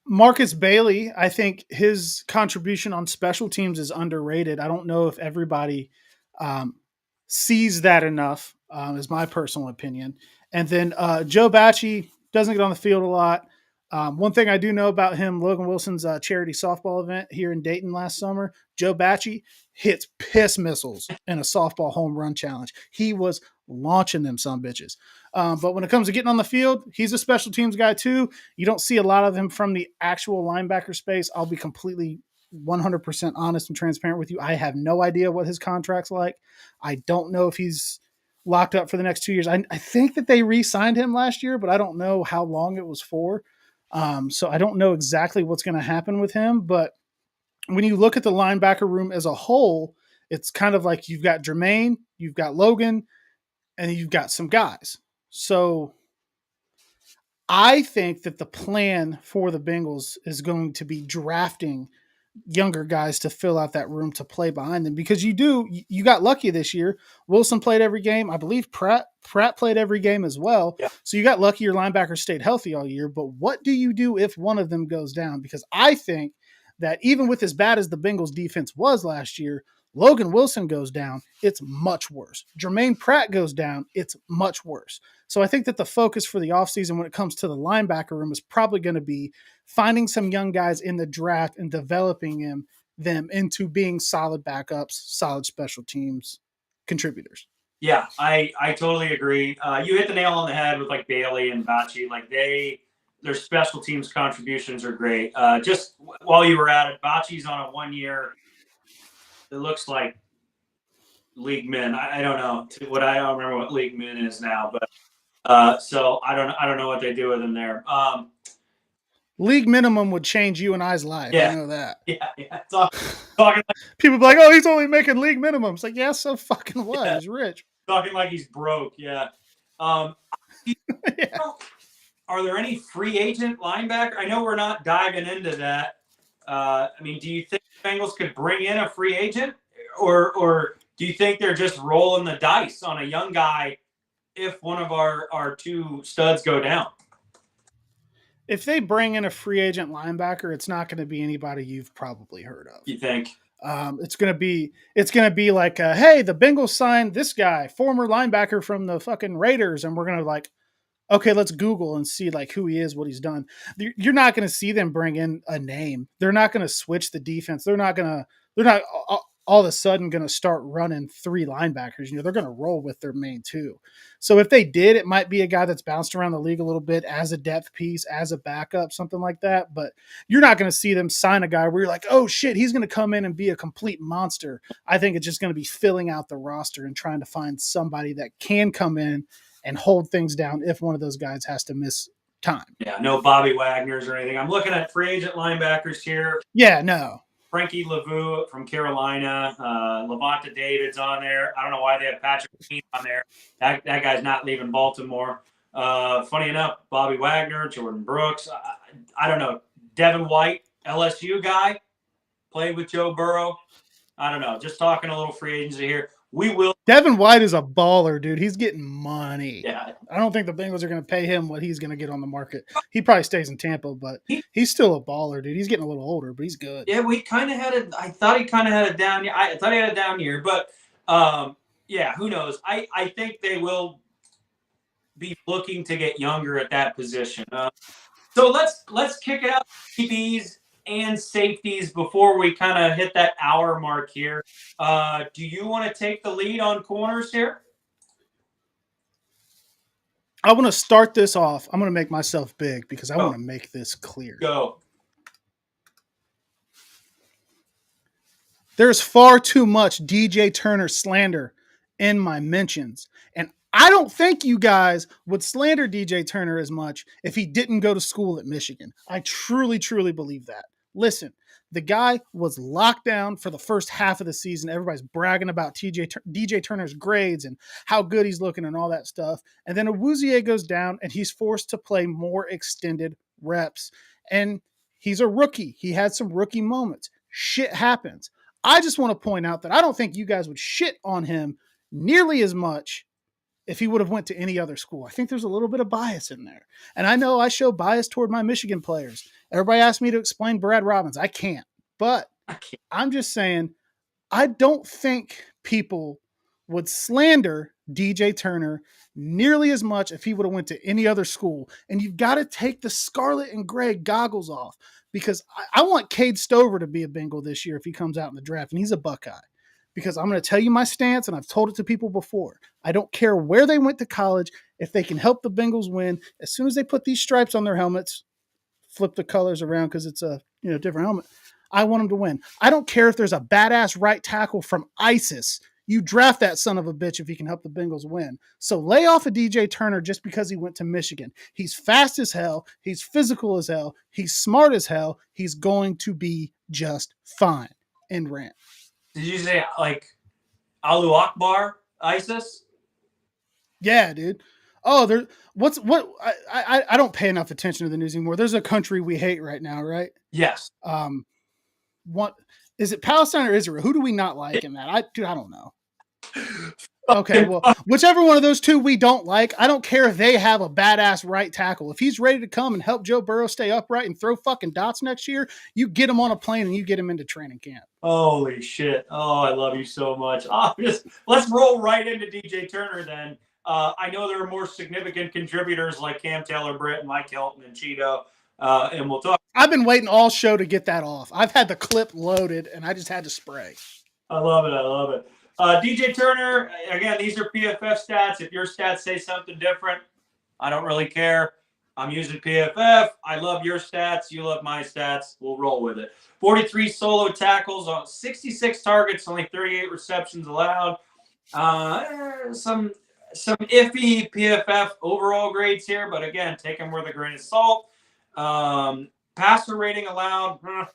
Marcus Bailey, I think his contribution on special teams is underrated. I don't know if everybody sees that enough, is my personal opinion. And then Joe Bacci doesn't get on the field a lot. One thing I do know about him, Logan Wilson's charity softball event here in Dayton last summer, Joe Bacci hits piss missiles in a softball home run challenge. He was launching them some bitches. But when it comes to getting on the field, he's a special teams guy too. You don't see a lot of him from the actual linebacker space. I'll be completely 100% honest and transparent with you. I have no idea what his contract's like. I don't know if he's locked up for the next 2 years. I think that they re-signed him last year, but I don't know how long it was for. So I don't know exactly what's going to happen with him. But when you look at the linebacker room as a whole, it's kind of like you've got Jermaine, you've got Logan, and you've got some guys. So I think that the plan for the Bengals is going to be drafting younger guys to fill out that room to play behind them, because you got lucky this year. Wilson played every game. I believe Pratt played every game as well. Yeah. So you got lucky your linebackers stayed healthy all year. But what do you do if one of them goes down? Because I think that even with as bad as the Bengals defense was last year, Logan Wilson goes down, it's much worse. Jermaine Pratt goes down, it's much worse. So I think that the focus for the offseason when it comes to the linebacker room is probably going to be finding some young guys in the draft and developing them into being solid backups, solid special teams contributors. Yeah, I totally agree. You hit the nail on the head with like Bailey and Bacci. Like their special teams contributions are great. Just while you were at it, Bacci's on a 1 year. It looks like league min. I don't know I don't remember what league min is now, but so I don't know what they do with him there. League minimum would change you and I's life. Yeah. I know that. Yeah. Talking like, people be like, oh, he's only making league minimum. It's like, yeah, so fucking what? Yeah. He's rich. Talking like he's broke. Yeah. Yeah. Are there any free agent linebacker? I know we're not diving into that. I mean, do you think Bengals could bring in a free agent, or do you think they're just rolling the dice on a young guy if one of our 2 studs go down? If they bring in a free agent linebacker, it's not going to be anybody you've probably heard of. You think? It's gonna be like, hey, the Bengals signed this guy, former linebacker from the fucking Raiders, and we're gonna like, okay, let's Google and see like who he is, what he's done. You're not going to see them bring in a name. They're not going to switch the defense. They're not all of a sudden going to start running three linebackers. They're going to roll with their main two. So if they did, it might be a guy that's bounced around the league a little bit as a depth piece, as a backup, something like that. But you're not going to see them sign a guy where you're like, oh shit, he's going to come in and be a complete monster. I think it's just going to be filling out the roster and trying to find somebody that can come in and hold things down if one of those guys has to miss time. Yeah, no Bobby Wagner's or anything. I'm looking at free agent linebackers here. Yeah, no. Frankie Lavu from Carolina. Levante David's on there. I don't know why they have Patrick Queen on there. That guy's not leaving Baltimore. Funny enough, Bobby Wagner, Jordan Brooks. I don't know. Devin White, LSU guy, played with Joe Burrow. I don't know. Just talking a little free agency here. Devin White is a baller, dude. He's getting money. Yeah. I don't think the Bengals are going to pay him what he's going to get on the market. He probably stays in Tampa, but he's still a baller, dude. He's getting a little older, but he's good. Yeah, I thought he kind of had a down year. I thought he had a down year, but yeah, who knows? I think they will be looking to get younger at that position. So let's kick it out, DBs and safeties before we kind of hit that hour mark here. Do you want to take the lead on corners here? I want to start this off. I'm going to make myself big because I want to make this clear. Go. There's far too much DJ Turner slander in my mentions. And I don't think you guys would slander DJ Turner as much if he didn't go to school at Michigan. I truly, truly believe that. Listen, the guy was locked down for the first half of the season. Everybody's bragging about DJ Turner's grades and how good he's looking and all that stuff. And then Awuzie goes down and he's forced to play more extended reps. And he's a rookie. He had some rookie moments. Shit happens. I just want to point out that I don't think you guys would shit on him nearly as much if he would have went to any other school. I think there's a little bit of bias in there. And I know I show bias toward my Michigan players. Everybody asked me to explain Brad Robbins. I can't. But I'm just saying, I don't think people would slander DJ Turner nearly as much if he would have went to any other school. And you've got to take the scarlet and gray goggles off because I want Cade Stover to be a Bengal this year if he comes out in the draft, and he's a Buckeye. Because I'm going to tell you my stance, and I've told it to people before. I don't care where they went to college. If they can help the Bengals win, as soon as they put these stripes on their helmets, flip the colors around because it's a different helmet, I want them to win. I don't care if there's a badass right tackle from ISIS. You draft that son of a bitch if he can help the Bengals win. So lay off of DJ Turner just because he went to Michigan. He's fast as hell. He's physical as hell. He's smart as hell. He's going to be just fine. End rant. Did you say like Allahu Akbar, ISIS? Yeah, dude. Oh, I don't pay enough attention to the news anymore. There's a country we hate right now, right? Yes. What is it, Palestine or Israel? Who do we not like in that? I don't know. Okay, well, whichever one of those two we don't like, I don't care if they have a badass right tackle. If he's ready to come and help Joe Burrow stay upright and throw fucking dots next year, you get him on a plane and you get him into training camp. Holy shit. Oh, I love you so much. Let's roll right into DJ Turner then. I know there are more significant contributors like Cam Taylor-Britt and Mike Hilton and Cheeto, and we'll talk. I've been waiting all show to get that off. I've had the clip loaded, and I just had to spray. I love it. DJ Turner, again, these are PFF stats. If your stats say something different, I don't really care. I'm using PFF. I love your stats. You love my stats. We'll roll with it. 43 solo tackles on 66 targets, only 38 receptions allowed. Some iffy PFF overall grades here, but again, take them with a grain of salt. Passer rating allowed. I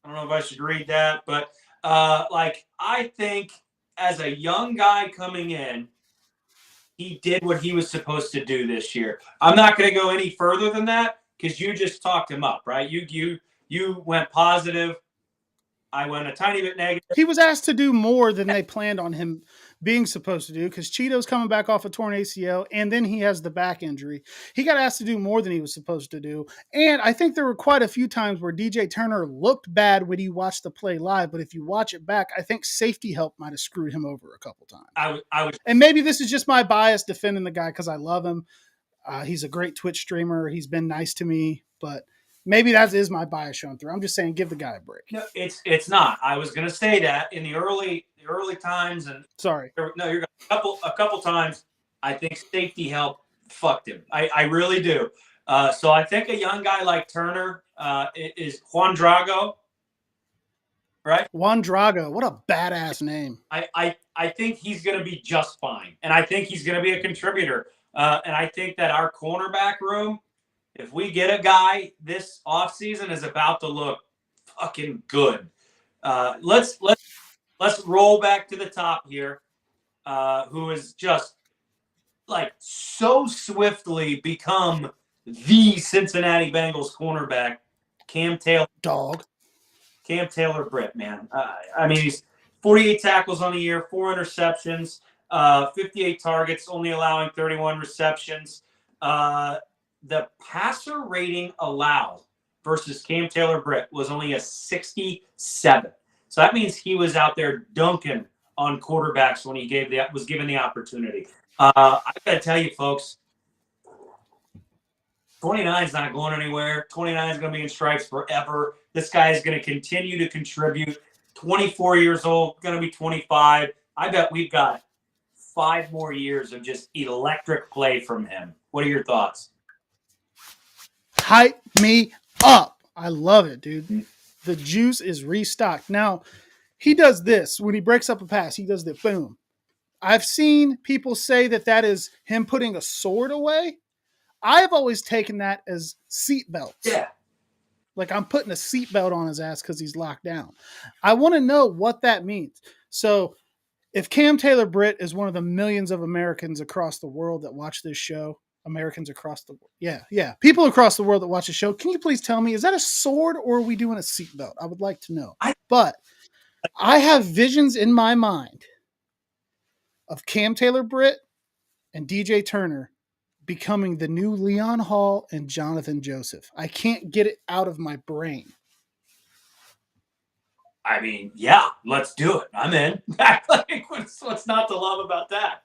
don't know if I should read that, but I think as a young guy coming in, he did what he was supposed to do this year. I'm not going to go any further than that because you just talked him up, right? You went positive. I went a tiny bit negative. He was asked to do more than they planned on him being supposed to do because Cheeto's coming back off a torn ACL and then he has the back injury. He got asked to do more than he was supposed to do. And I think there were quite a few times where DJ Turner looked bad when you watched the play live, but if you watch it back, I think safety help might have screwed him over a couple times. I was, and maybe this is just my bias defending the guy because I love him. He's a great Twitch streamer. He's been nice to me, but maybe that is my bias showing through. I'm just saying, give the guy a break. No, it's not. I was going to say that in the early times, and sorry, no, you're a couple times. I think safety help fucked him. I really do. So I think a young guy like Turner is Juan Drago, right? Juan Drago, what a badass name. I think he's going to be just fine, and I think he's going to be a contributor. And I think that our cornerback room, if we get a guy this offseason, is about to look fucking good. Let's roll back to the top here, who has just like so swiftly become the Cincinnati Bengals cornerback, Cam Taylor-Britt, man. I mean, he's 48 tackles on the year, 4 interceptions, 58 targets, only allowing 31 receptions. The passer rating allowed versus Cam Taylor-Britt was only a 67. So that means he was out there dunking on quarterbacks when he was given the opportunity. I got to tell you, folks, 29 is not going anywhere. 29 is going to be in stripes forever. This guy is going to continue to contribute. 24 years old, going to be 25. I bet we've got 5 more years of just electric play from him. What are your thoughts? Hype me up. I love it, dude. The juice is restocked. Now, he does this. When he breaks up a pass, he does the boom. I've seen people say that is him putting a sword away. I've always taken that as seatbelts. Yeah. Like I'm putting a seatbelt on his ass because he's locked down. I want to know what that means. So if Cam Taylor-Britt is one of the millions of Americans across the world that watch this show, Americans across the world. Yeah. People across the world that watch the show, can you please tell me, is that a sword or are we doing a seatbelt? I would like to know. But I have visions in my mind of Cam Taylor-Britt and DJ Turner becoming the new Leon Hall and Jonathan Joseph. I can't get it out of my brain. I mean, yeah, let's do it. I'm in. What's not to love about that?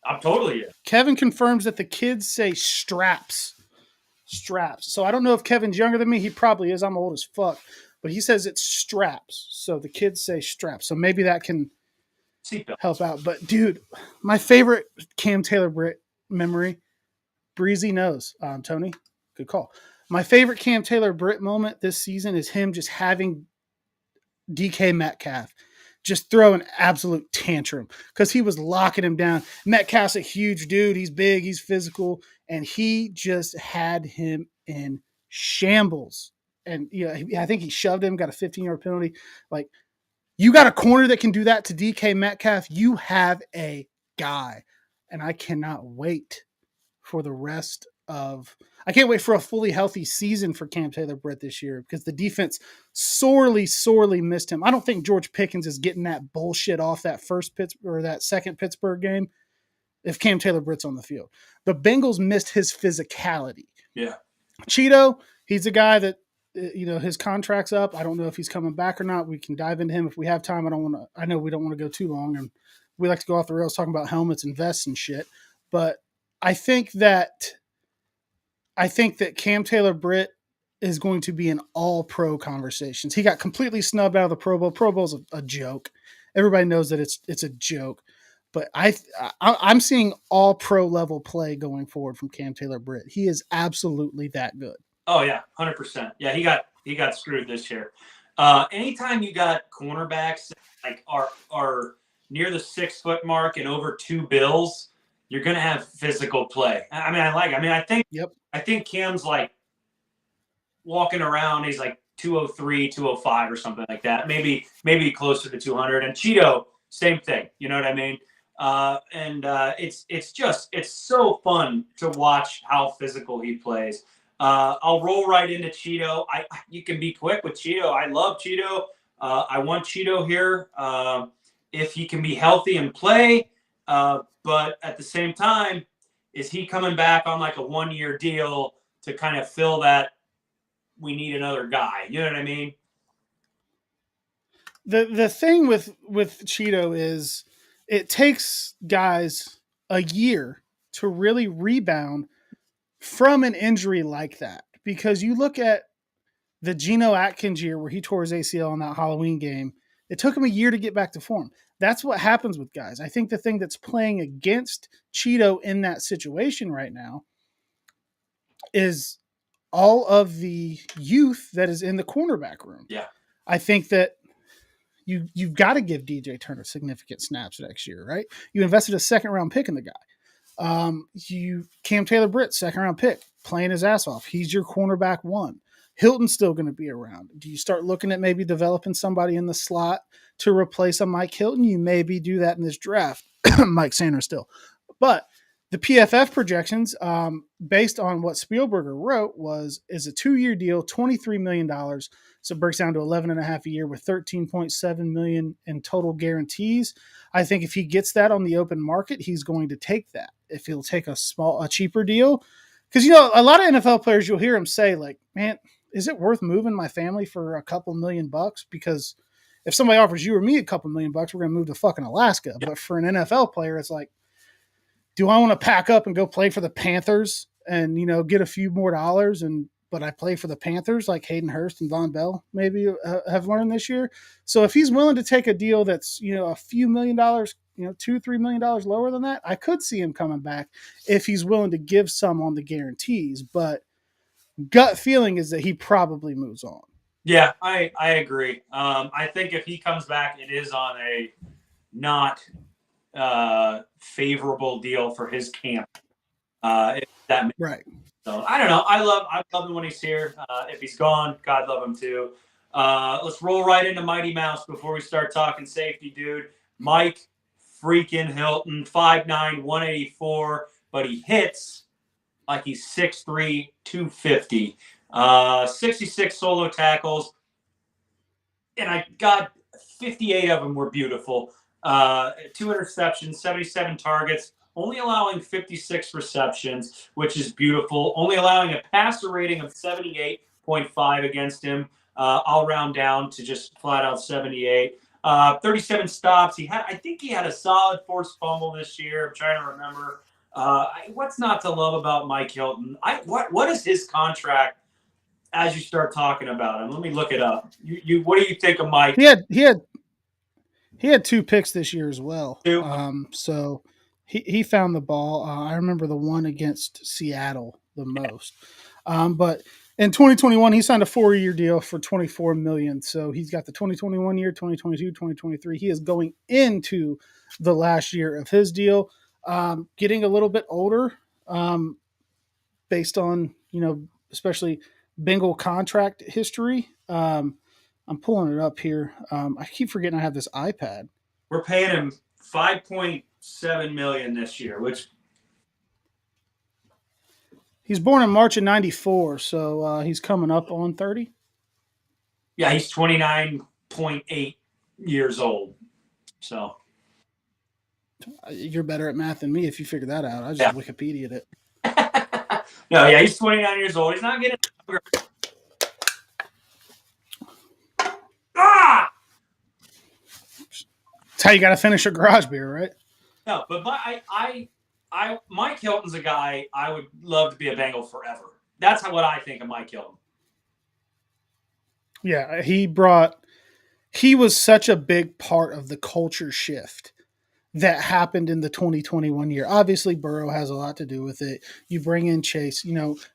I'm totally in. Kevin confirms that the kids say straps. Straps. So I don't know if Kevin's younger than me. He probably is. I'm old as fuck. But he says it's straps. So the kids say straps. So maybe that can help out. But, dude, my favorite Cam Taylor-Britt memory, Breezy knows. Tony, good call. My favorite Cam Taylor-Britt moment this season is him just having DK Metcalf just throw an absolute tantrum because he was locking him down. Metcalf's a huge dude. He's big. He's physical. And he just had him in shambles. And I think he shoved him, got a 15-yard penalty. Like, you got a corner that can do that to DK Metcalf. You have a guy. And I cannot wait for the rest of – I can't wait for a fully healthy season for Cam Taylor-Britt this year because the defense sorely, sorely missed him. I don't think George Pickens is getting that bullshit off that that second Pittsburgh game if Cam Taylor-Britt's on the field. The Bengals missed his physicality. Yeah. Cheeto, he's a guy that, his contract's up. I don't know if he's coming back or not. We can dive into him if we have time. I know we don't want to go too long, and we like to go off the rails talking about helmets and vests and shit. But I think that Cam Taylor-Britt is going to be in all pro conversations. He got completely snubbed out of the Pro Bowl. Pro Bowl's a joke. Everybody knows that it's a joke. But I'm seeing all pro level play going forward from Cam Taylor-Britt. He is absolutely that good. Oh yeah, 100%. Yeah, he got screwed this year. Anytime you got cornerbacks like are near the 6 foot mark and over 2 bills, you're gonna have physical play. I think Cam's like walking around. He's like 203, 205 or something like that. Maybe closer to 200. And Cheeto, same thing. You know what I mean? It's so fun to watch how physical he plays. I'll roll right into Cheeto. You can be quick with Cheeto. I love Cheeto. I want Cheeto here. if he can be healthy and play. But at the same time, is he coming back on like a 1-year deal to kind of fill that we need another guy? You know what I mean? The thing with Cheeto is it takes guys a year to really rebound from an injury like that, because you look at the Geno Atkins year where he tore his ACL in that Halloween game. It took him a year to get back to form. That's what happens with guys. I think the thing that's playing against Cheeto in that situation right now is all of the youth that is in the cornerback room. Yeah. I think that you've got to give DJ Turner significant snaps next year, right? You invested a second round pick in the guy. You Cam Taylor-Britt, second round pick, playing his ass off. He's your cornerback one. Hilton's still going to be around. Do you start looking at maybe developing somebody in the slot to replace a Mike Hilton? You maybe do that in this draft. Mike Sanders still. But the PFF projections, based on what Spielberger wrote, is a 2-year deal, $23 million. So it breaks down to 11 and a half a year with 13.7 million in total guarantees. I think if he gets that on the open market, he's going to take that. If he'll take a cheaper deal, because a lot of NFL players, you'll hear them say like, "Man, is it worth moving my family for a couple $1,000,000? Because if somebody offers you or me a couple $1,000,000, we're going to move to fucking Alaska." Yeah. But for an NFL player, it's like, do I want to pack up and go play for the Panthers and, get a few more dollars? But I play for the Panthers like Hayden Hurst and Von Bell maybe have learned this year. So if he's willing to take a deal that's, a few $1,000,000, $2-3 million lower than that, I could see him coming back if he's willing to give some on the guarantees. But gut feeling is that he probably moves on. Yeah, I agree. I think if he comes back, it is on a not favorable deal for his camp. If that makes right. So I don't know. I love him when he's here. If he's gone, God love him too. Let's roll right into Mighty Mouse before we start talking safety, dude. Mike freaking Hilton, 5'9", 184, but he hits like he's 6'3", 250. 66 solo tackles, and I got 58 of them were beautiful. 2 interceptions, 77 targets, only allowing 56 receptions, which is beautiful. Only allowing a passer rating of 78.5 against him. I'll round down to just flat out 78. 37 stops. I think he had a solid forced fumble this year. I'm trying to remember. What's not to love about Mike Hilton? What is his contract? As you start talking about him, let me look it up. What do you think of Mike? He had 2 picks this year as well. So he found the ball. I remember the one against Seattle the most. But in 2021, he signed a 4-year deal for $24 million. So he's got the 2021 year, 2022, 2023. He is going into the last year of his deal, getting a little bit older, based on, especially Bengal contract history. I'm pulling it up here. I keep forgetting I have this iPad. We're paying him $5.7 million this year, which he's born in March of '94, so he's coming up on 30. Yeah, he's 29.8 years old. So you're better at math than me if you figure that out. I just Wikipedia'd it. No, yeah, he's 29 years old. He's not getting younger. That's how you got to finish a garage beer, right? No, but Mike Hilton's a guy I would love to be a Bengal forever. That's what I think of Mike Hilton. Yeah, he was such a big part of the culture shift that happened in the 2021 year. Obviously, Burrow has a lot to do with it. You bring in Chase.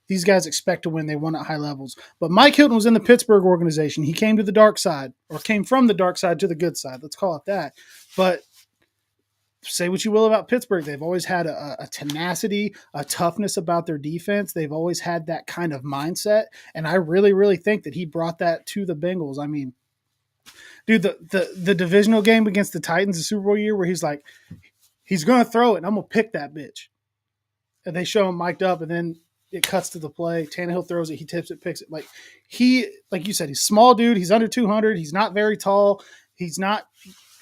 These guys expect to win. They won at high levels. But Mike Hilton was in the Pittsburgh organization. He came to the dark side, or came from the dark side to the good side. Let's call it that. But say what you will about Pittsburgh. They've always had a tenacity, a toughness about their defense. They've always had that kind of mindset. And I really, really think that he brought that to the Bengals. I mean, dude, the divisional game against the Titans, the Super Bowl year, where he's like, he's going to throw it, and I'm going to pick that bitch. And they show him mic'd up, and then it cuts to the play. Tannehill throws it. He tips it, picks it. Like you said, he's a small dude. He's under 200. He's not very tall. He's not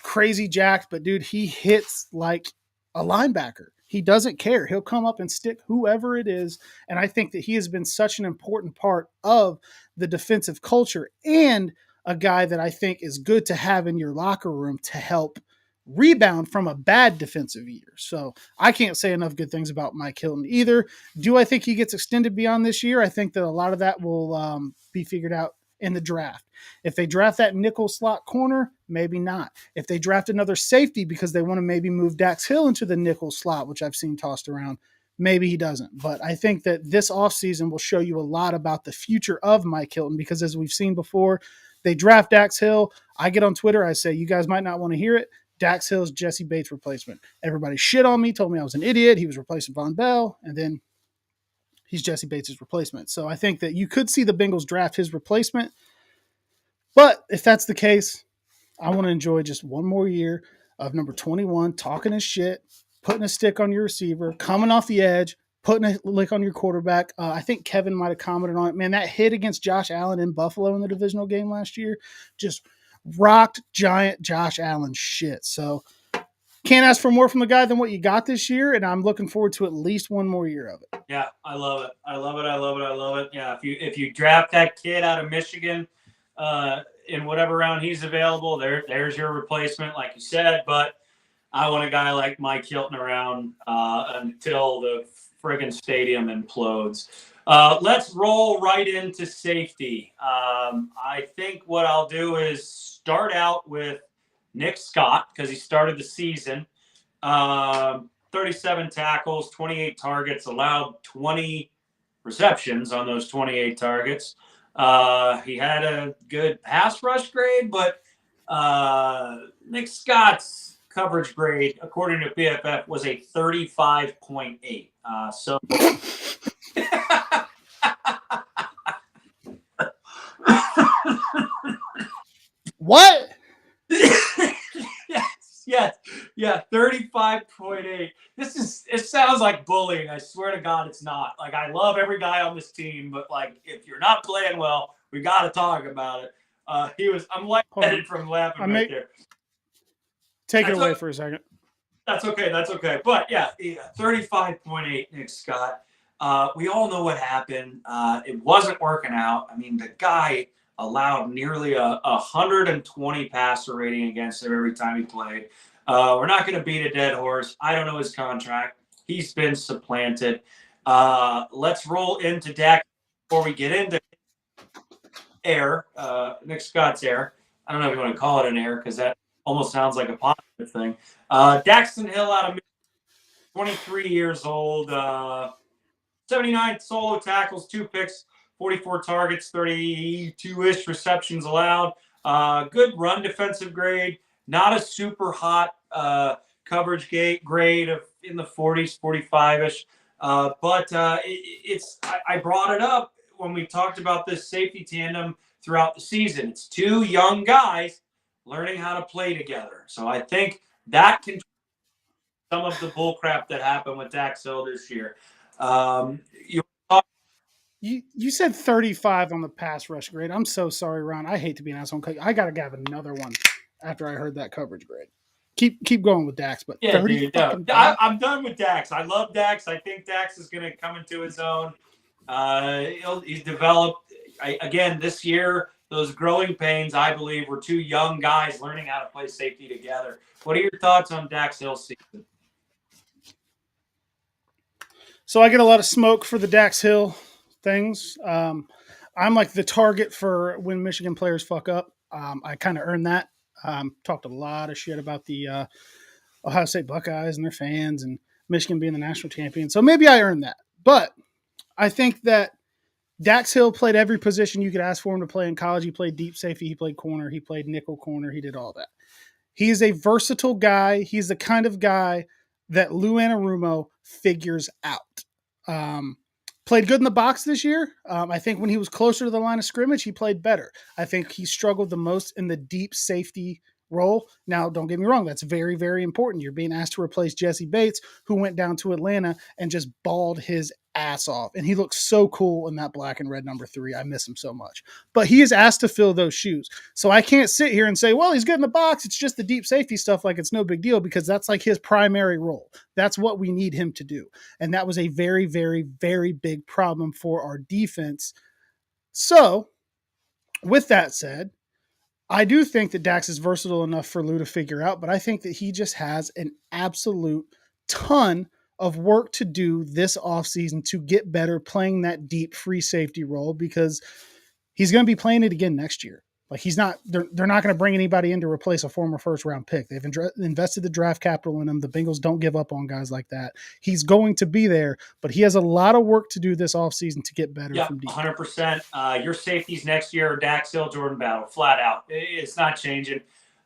crazy jacked, but dude, he hits like a linebacker. He doesn't care. He'll come up and stick whoever it is. And I think that he has been such an important part of the defensive culture and a guy that I think is good to have in your locker room to help rebound from a bad defensive year. So I can't say enough good things about Mike Hilton either. Do I think he gets extended beyond this year? I think that a lot of that will be figured out in the draft. If they draft that nickel slot corner, maybe not. If they draft another safety because they want to maybe move Dax Hill into the nickel slot, which I've seen tossed around, maybe he doesn't. But I think that this offseason will show you a lot about the future of Mike Hilton because as we've seen before, they draft Dax Hill. I get on Twitter, I say, you guys might not want to hear it. Dax Hill's Jesse Bates replacement. Everybody shit on me, told me I was an idiot. He was replacing Von Bell, and then he's Jesse Bates' replacement. So I think that you could see the Bengals draft his replacement. But if that's the case, I want to enjoy just one more year of number 21 talking his shit, putting a stick on your receiver, coming off the edge, putting a lick on your quarterback. I think Kevin might have commented on it. Man, that hit against Josh Allen in Buffalo in the divisional game last year just rocked giant Josh Allen shit. So can't ask for more from the guy than what you got this year, and I'm looking forward to at least one more year of it. Yeah, I love it. I love it. I love it. I love it. Yeah, if you draft that kid out of Michigan in whatever round he's available, there's your replacement, like you said. But I want a guy like Mike Hilton around until the friggin' stadium implodes. Let's roll right into safety. I think what I'll do is start out with Nick Scott because he started the season. 37 tackles, 28 targets, allowed 20 receptions on those 28 targets. He had a good pass rush grade, but Nick Scott's coverage grade, according to PFF, was a 35.8. So What? Yeah, 35.8. It sounds like bullying. I swear to God, it's not. Like, I love every guy on this team, but like, if you're not playing well, we got to talk about it. I'm lightheaded from laughing there. Take it away for a second. That's okay. But yeah, 35.8, Nick Scott. We all know what happened. It wasn't working out. I mean, the guy allowed nearly a 120 passer rating against him every time he played. We're not going to beat a dead horse. I don't know his contract. He's been supplanted. Let's roll into Dak before we get into air. Nick Scott's air. I don't know if you want to call it an air because that almost sounds like a positive thing. Daxton Hill out of 23 years old. 79 solo tackles, 2 picks, 44 targets, 32-ish receptions allowed. Good run defensive grade. Not a super hot coverage grade of in the 40s, 45-ish. But I brought it up when we talked about this safety tandem throughout the season. It's 2 young guys learning how to play together. So I think that can some of the bull crap that happened with Dax Hill this year. You said 35 on the pass rush grade. I'm so sorry, Ron. I hate to be an asshole. I got to have another one after I heard that coverage grade. Keep going with Dax, but yeah, dude, no. I'm done with Dax. I love Dax. I think Dax is going to come into his own. He's developed again this year. Those growing pains, I believe, were 2 young guys learning how to play safety together. What are your thoughts on Dax Hill's season? So I get a lot of smoke for the Dax Hill things. I'm like the target for when Michigan players fuck up. I kind of earned that. Talked a lot of shit about the Ohio State Buckeyes and their fans and Michigan being the national champion. So maybe I earned that. But I think that Dax Hill played every position you could ask for him to play in college. He played deep safety. He played corner. He played nickel corner. He did all that. He's a versatile guy. He's the kind of guy that Lou Anarumo figures out. Played good in the box this year. I think when he was closer to the line of scrimmage, he played better. I think he struggled the most in the deep safety role. Now, don't get me wrong, that's very, very important. You're being asked to replace Jesse Bates, who went down to Atlanta and just balled his ass off. And he looks so cool in that black and red number 3. I miss him so much. But he is asked to fill those shoes. So I can't sit here and say, well, he's good in the box. It's just the deep safety stuff, like it's no big deal, because that's like his primary role. That's what we need him to do. And that was a very, very, very big problem for our defense. So, with that said, I do think that Dax is versatile enough for Lou to figure out, but I think that he just has an absolute ton of work to do this offseason to get better playing that deep free safety role, because he's going to be playing it again next year. Like they're not going to bring anybody in to replace a former first round pick. They've invested the draft capital in him. The Bengals don't give up on guys like that. He's going to be there, but he has a lot of work to do this offseason to get better from deep. 100%. Your safeties next year are Dax Hill, Jordan Battle, flat out. It's not changing.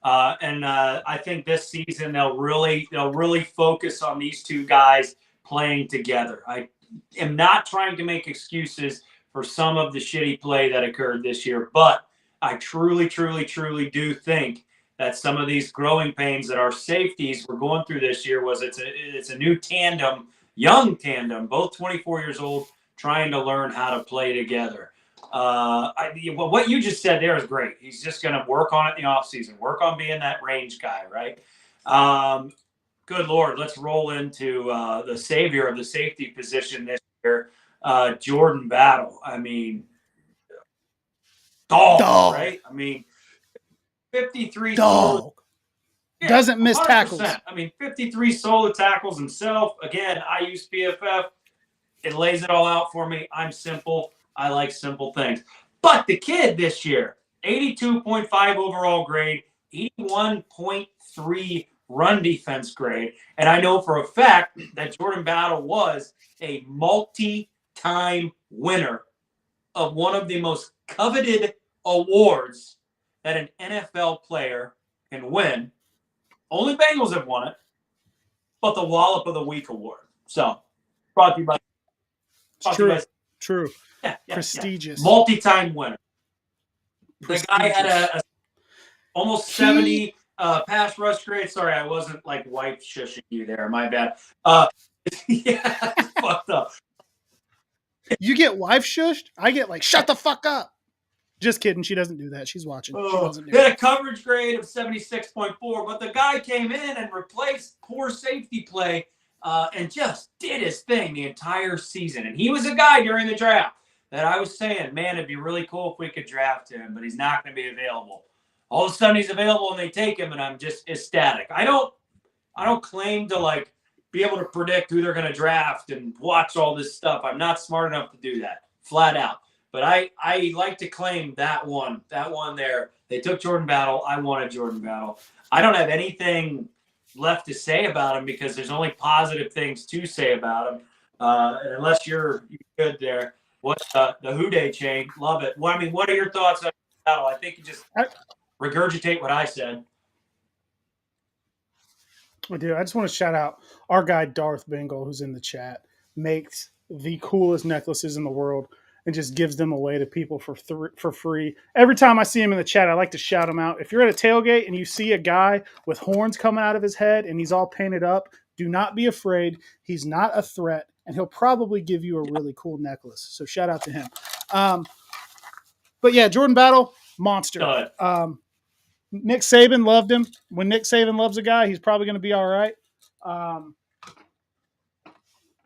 I think this season they'll really focus on these two guys playing together. I am not trying to make excuses for some of the shitty play that occurred this year, but I truly, truly, truly do think that some of these growing pains that our safeties were going through this year it's a new tandem, young tandem, both 24 years old, trying to learn how to play together. What you just said there is great. He's just going to work on it in the offseason, work on being that range guy, right? Good Lord, let's roll into the savior of the safety position this year, Jordan Battle. I mean, dog, right? I mean, 53 dog. Doesn't miss 100%. Tackles. I mean, 53 solo tackles himself. Again, I use PFF. It lays it all out for me. I'm simple. I like simple things. But the kid this year, 82.5 overall grade, 81.3 run defense grade. And I know for a fact that Jordan Battle was a multi-time winner of one of the most coveted awards that an NFL player can win. Only Bengals have won it, but the Wallop of the Week award. So, brought to you by... True. Yeah, prestigious. Yeah. Multi-time winner. The guy had almost 70 pass rush grade. Sorry, I wasn't like wife shushing you there. My bad. Yeah, fucked up. You get wife shushed? I get like, shut the fuck up. Just kidding. She doesn't do that. She's watching. He had a coverage grade of 76.4, but the guy came in and replaced poor safety play and just did his thing the entire season. And he was a guy during the draft that I was saying, man, it'd be really cool if we could draft him, but he's not going to be available. All of a sudden he's available and they take him, and I'm just ecstatic. I don't claim to like be able to predict who they're going to draft and watch all this stuff. I'm not smart enough to do that, flat out. But I like to claim that one there. They took Jordan Battle. I wanted Jordan Battle. I don't have anything left to say about him because there's only positive things to say about him. And unless you're good there. What's the Houday chain? Love it. Well, I mean, what are your thoughts on Battle? I think you just regurgitate what I said. I do. I just want to shout out our guy Darth Bengal, who's in the chat, makes the coolest necklaces in the world and just gives them away to people for free. Every time I see him in the chat, I like to shout him out. If you're at a tailgate and you see a guy with horns coming out of his head and he's all painted up, do not be afraid. He's not a threat, and he'll probably give you a really cool necklace. So shout out to him. But yeah, Jordan Battle, monster. Nick Saban loved him. When Nick Saban loves a guy, he's probably going to be all right.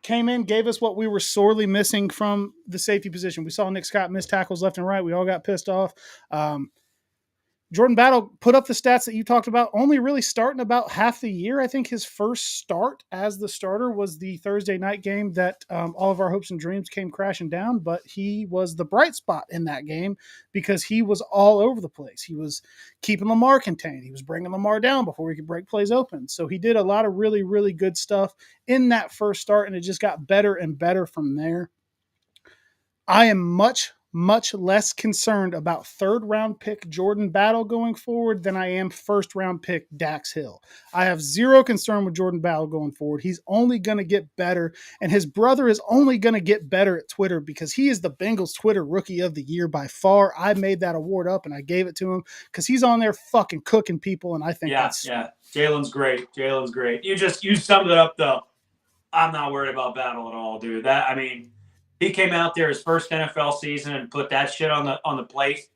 Came in, gave us what we were sorely missing from the safety position. We saw Nick Scott miss tackles left and right. We all got pissed off. Jordan Battle put up the stats that you talked about, only really starting about half the year. I think his first start as the starter was the Thursday night game that all of our hopes and dreams came crashing down, but he was the bright spot in that game because he was all over the place. He was keeping Lamar contained. He was bringing Lamar down before he could break plays open. So he did a lot of really, really good stuff in that first start, and it just got better and better from there. I am much much less concerned about third-round pick Jordan Battle going forward than I am first-round pick Dax Hill. I have zero concern with Jordan Battle going forward. He's only going to get better, and his brother is only going to get better at Twitter because he is the Bengals Twitter Rookie of the Year by far. I made that award up, and I gave it to him because he's on there fucking cooking people, and I think that's sweet. Yeah. Jalen's great. You summed it up, though. I'm not worried about Battle at all, dude. He came out there his first NFL season and put that shit on the plate.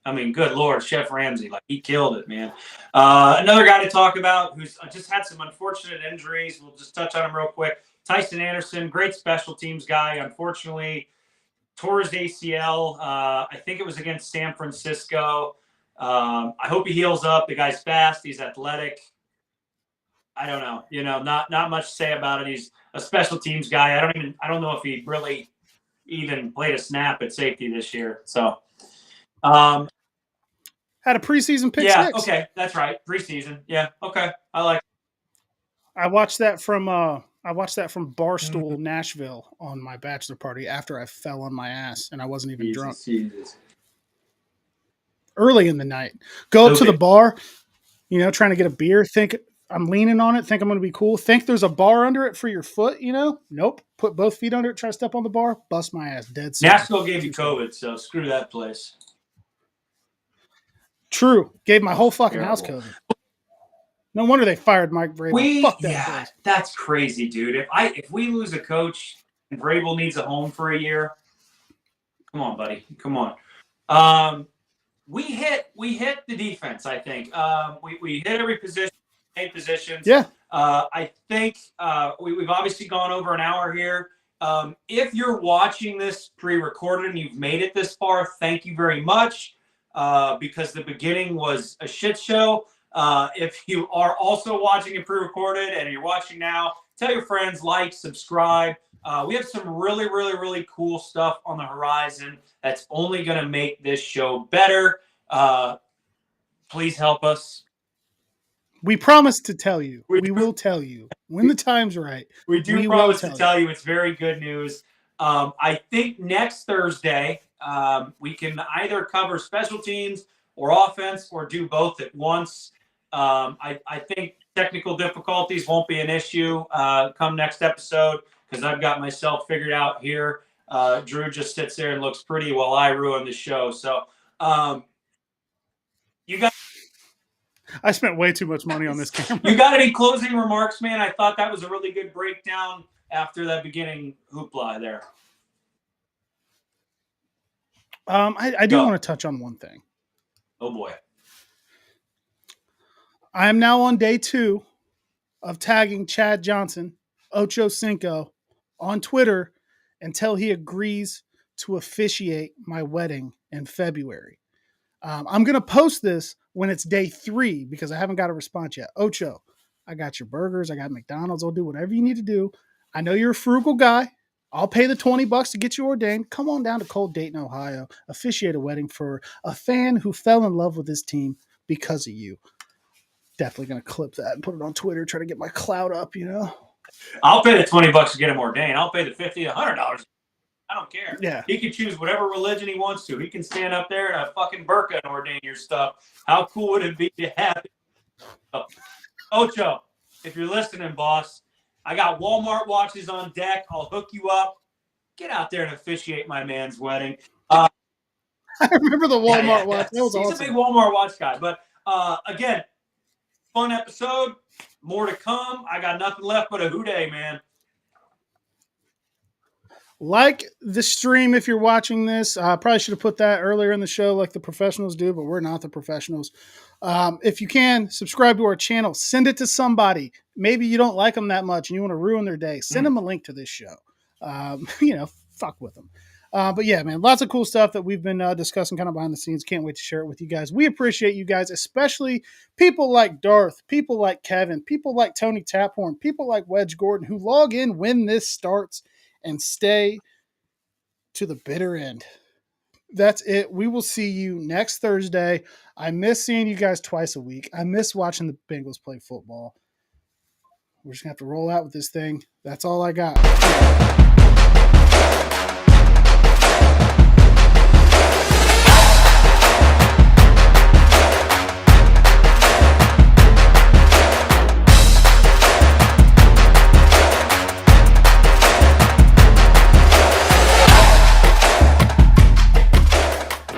I mean, good Lord, Chef Ramsay, like he killed it, man. Another guy to talk about who's just had some unfortunate injuries. We'll just touch on him real quick. Tyson Anderson, great special teams guy. Unfortunately, tore his ACL. I think it was against San Francisco. I hope he heals up. The guy's fast. He's athletic. I don't know. Not much to say about it. He's a special teams guy. I don't know if he really even played a snap at safety this year. So, had a preseason pick six. Okay, that's right, preseason. Yeah, okay, I like. I watched that from Barstool, Nashville, on my bachelor party after I fell on my ass and I wasn't even drunk. Jesus. Early in the night, go up to the bar, trying to get a beer. Think I'm leaning on it. Think I'm going to be cool. Think there's a bar under it for your foot. Nope. Put both feet under it. Try to step on the bar. Bust my ass. Dead. Nashville gave you COVID, so screw that place. True. Gave my whole fucking house COVID. No wonder they fired Mike Vrabel. Fuck that place. That's crazy, dude. If we lose a coach and Vrabel needs a home for a year, come on, buddy. Come on. We hit the defense, I think. We hit every position. Positions. Yeah. I think we've obviously gone over an hour here. If you're watching this pre-recorded and you've made it this far, thank you very much because the beginning was a shit show. If you are also watching it pre-recorded and you're watching now, tell your friends, like, subscribe. We have some really, really, really cool stuff on the horizon that's only going to make this show better. Please help us. We promise to tell you. We will tell you when the time's right. We promise to tell you. It's very good news. I think next Thursday we can either cover special teams or offense or do both at once. I think technical difficulties won't be an issue come next episode because I've got myself figured out here. Drew just sits there and looks pretty while I ruin the show. So you got. I spent way too much money on this camera. You got any closing remarks, man? I thought that was a really good breakdown after that beginning hoopla there. I do want to touch on one thing. Oh, boy. I am now on day 2 of tagging Chad Johnson, Ocho Cinco, on Twitter until he agrees to officiate my wedding in February. I'm going to post this when it's day 3 because I haven't got a response yet. Ocho, I got your burgers. I got McDonald's. I'll do whatever you need to do. I know you're a frugal guy. I'll pay the $20 to get you ordained. Come on down to cold Dayton, Ohio. Officiate a wedding for a fan who fell in love with his team because of you. Definitely going to clip that and put it on Twitter, try to get my clout up, I'll pay the $20 to get him ordained. I'll pay the $50, $100. I don't care. Yeah. He can choose whatever religion he wants to. He can stand up there in a fucking burqa and ordain your stuff. How cool would it be to have it? Ocho, if you're listening, boss, I got Walmart watches on deck. I'll hook you up. Get out there and officiate my man's wedding. I remember the Walmart watch. That was awesome. He's a big Walmart watch guy. But, again, fun episode. More to come. I got nothing left but a hooday, man. Like the stream if you're watching this. I probably should have put that earlier in the show like the professionals do, but we're not the professionals. If you can, subscribe to our channel. Send it to somebody. Maybe you don't like them that much and you want to ruin their day. Send them a link to this show. Fuck with them. But yeah, man, lots of cool stuff that we've been discussing kind of behind the scenes. Can't wait to share it with you guys. We appreciate you guys, especially people like Darth, people like Kevin, people like Tony Taphorn, people like Wedge Gordon who log in when this starts and stay to the bitter end. That's it. We will see you next Thursday. I miss seeing you guys twice a week. I miss watching the Bengals play football. We're just going to have to roll out with this thing. That's all I got.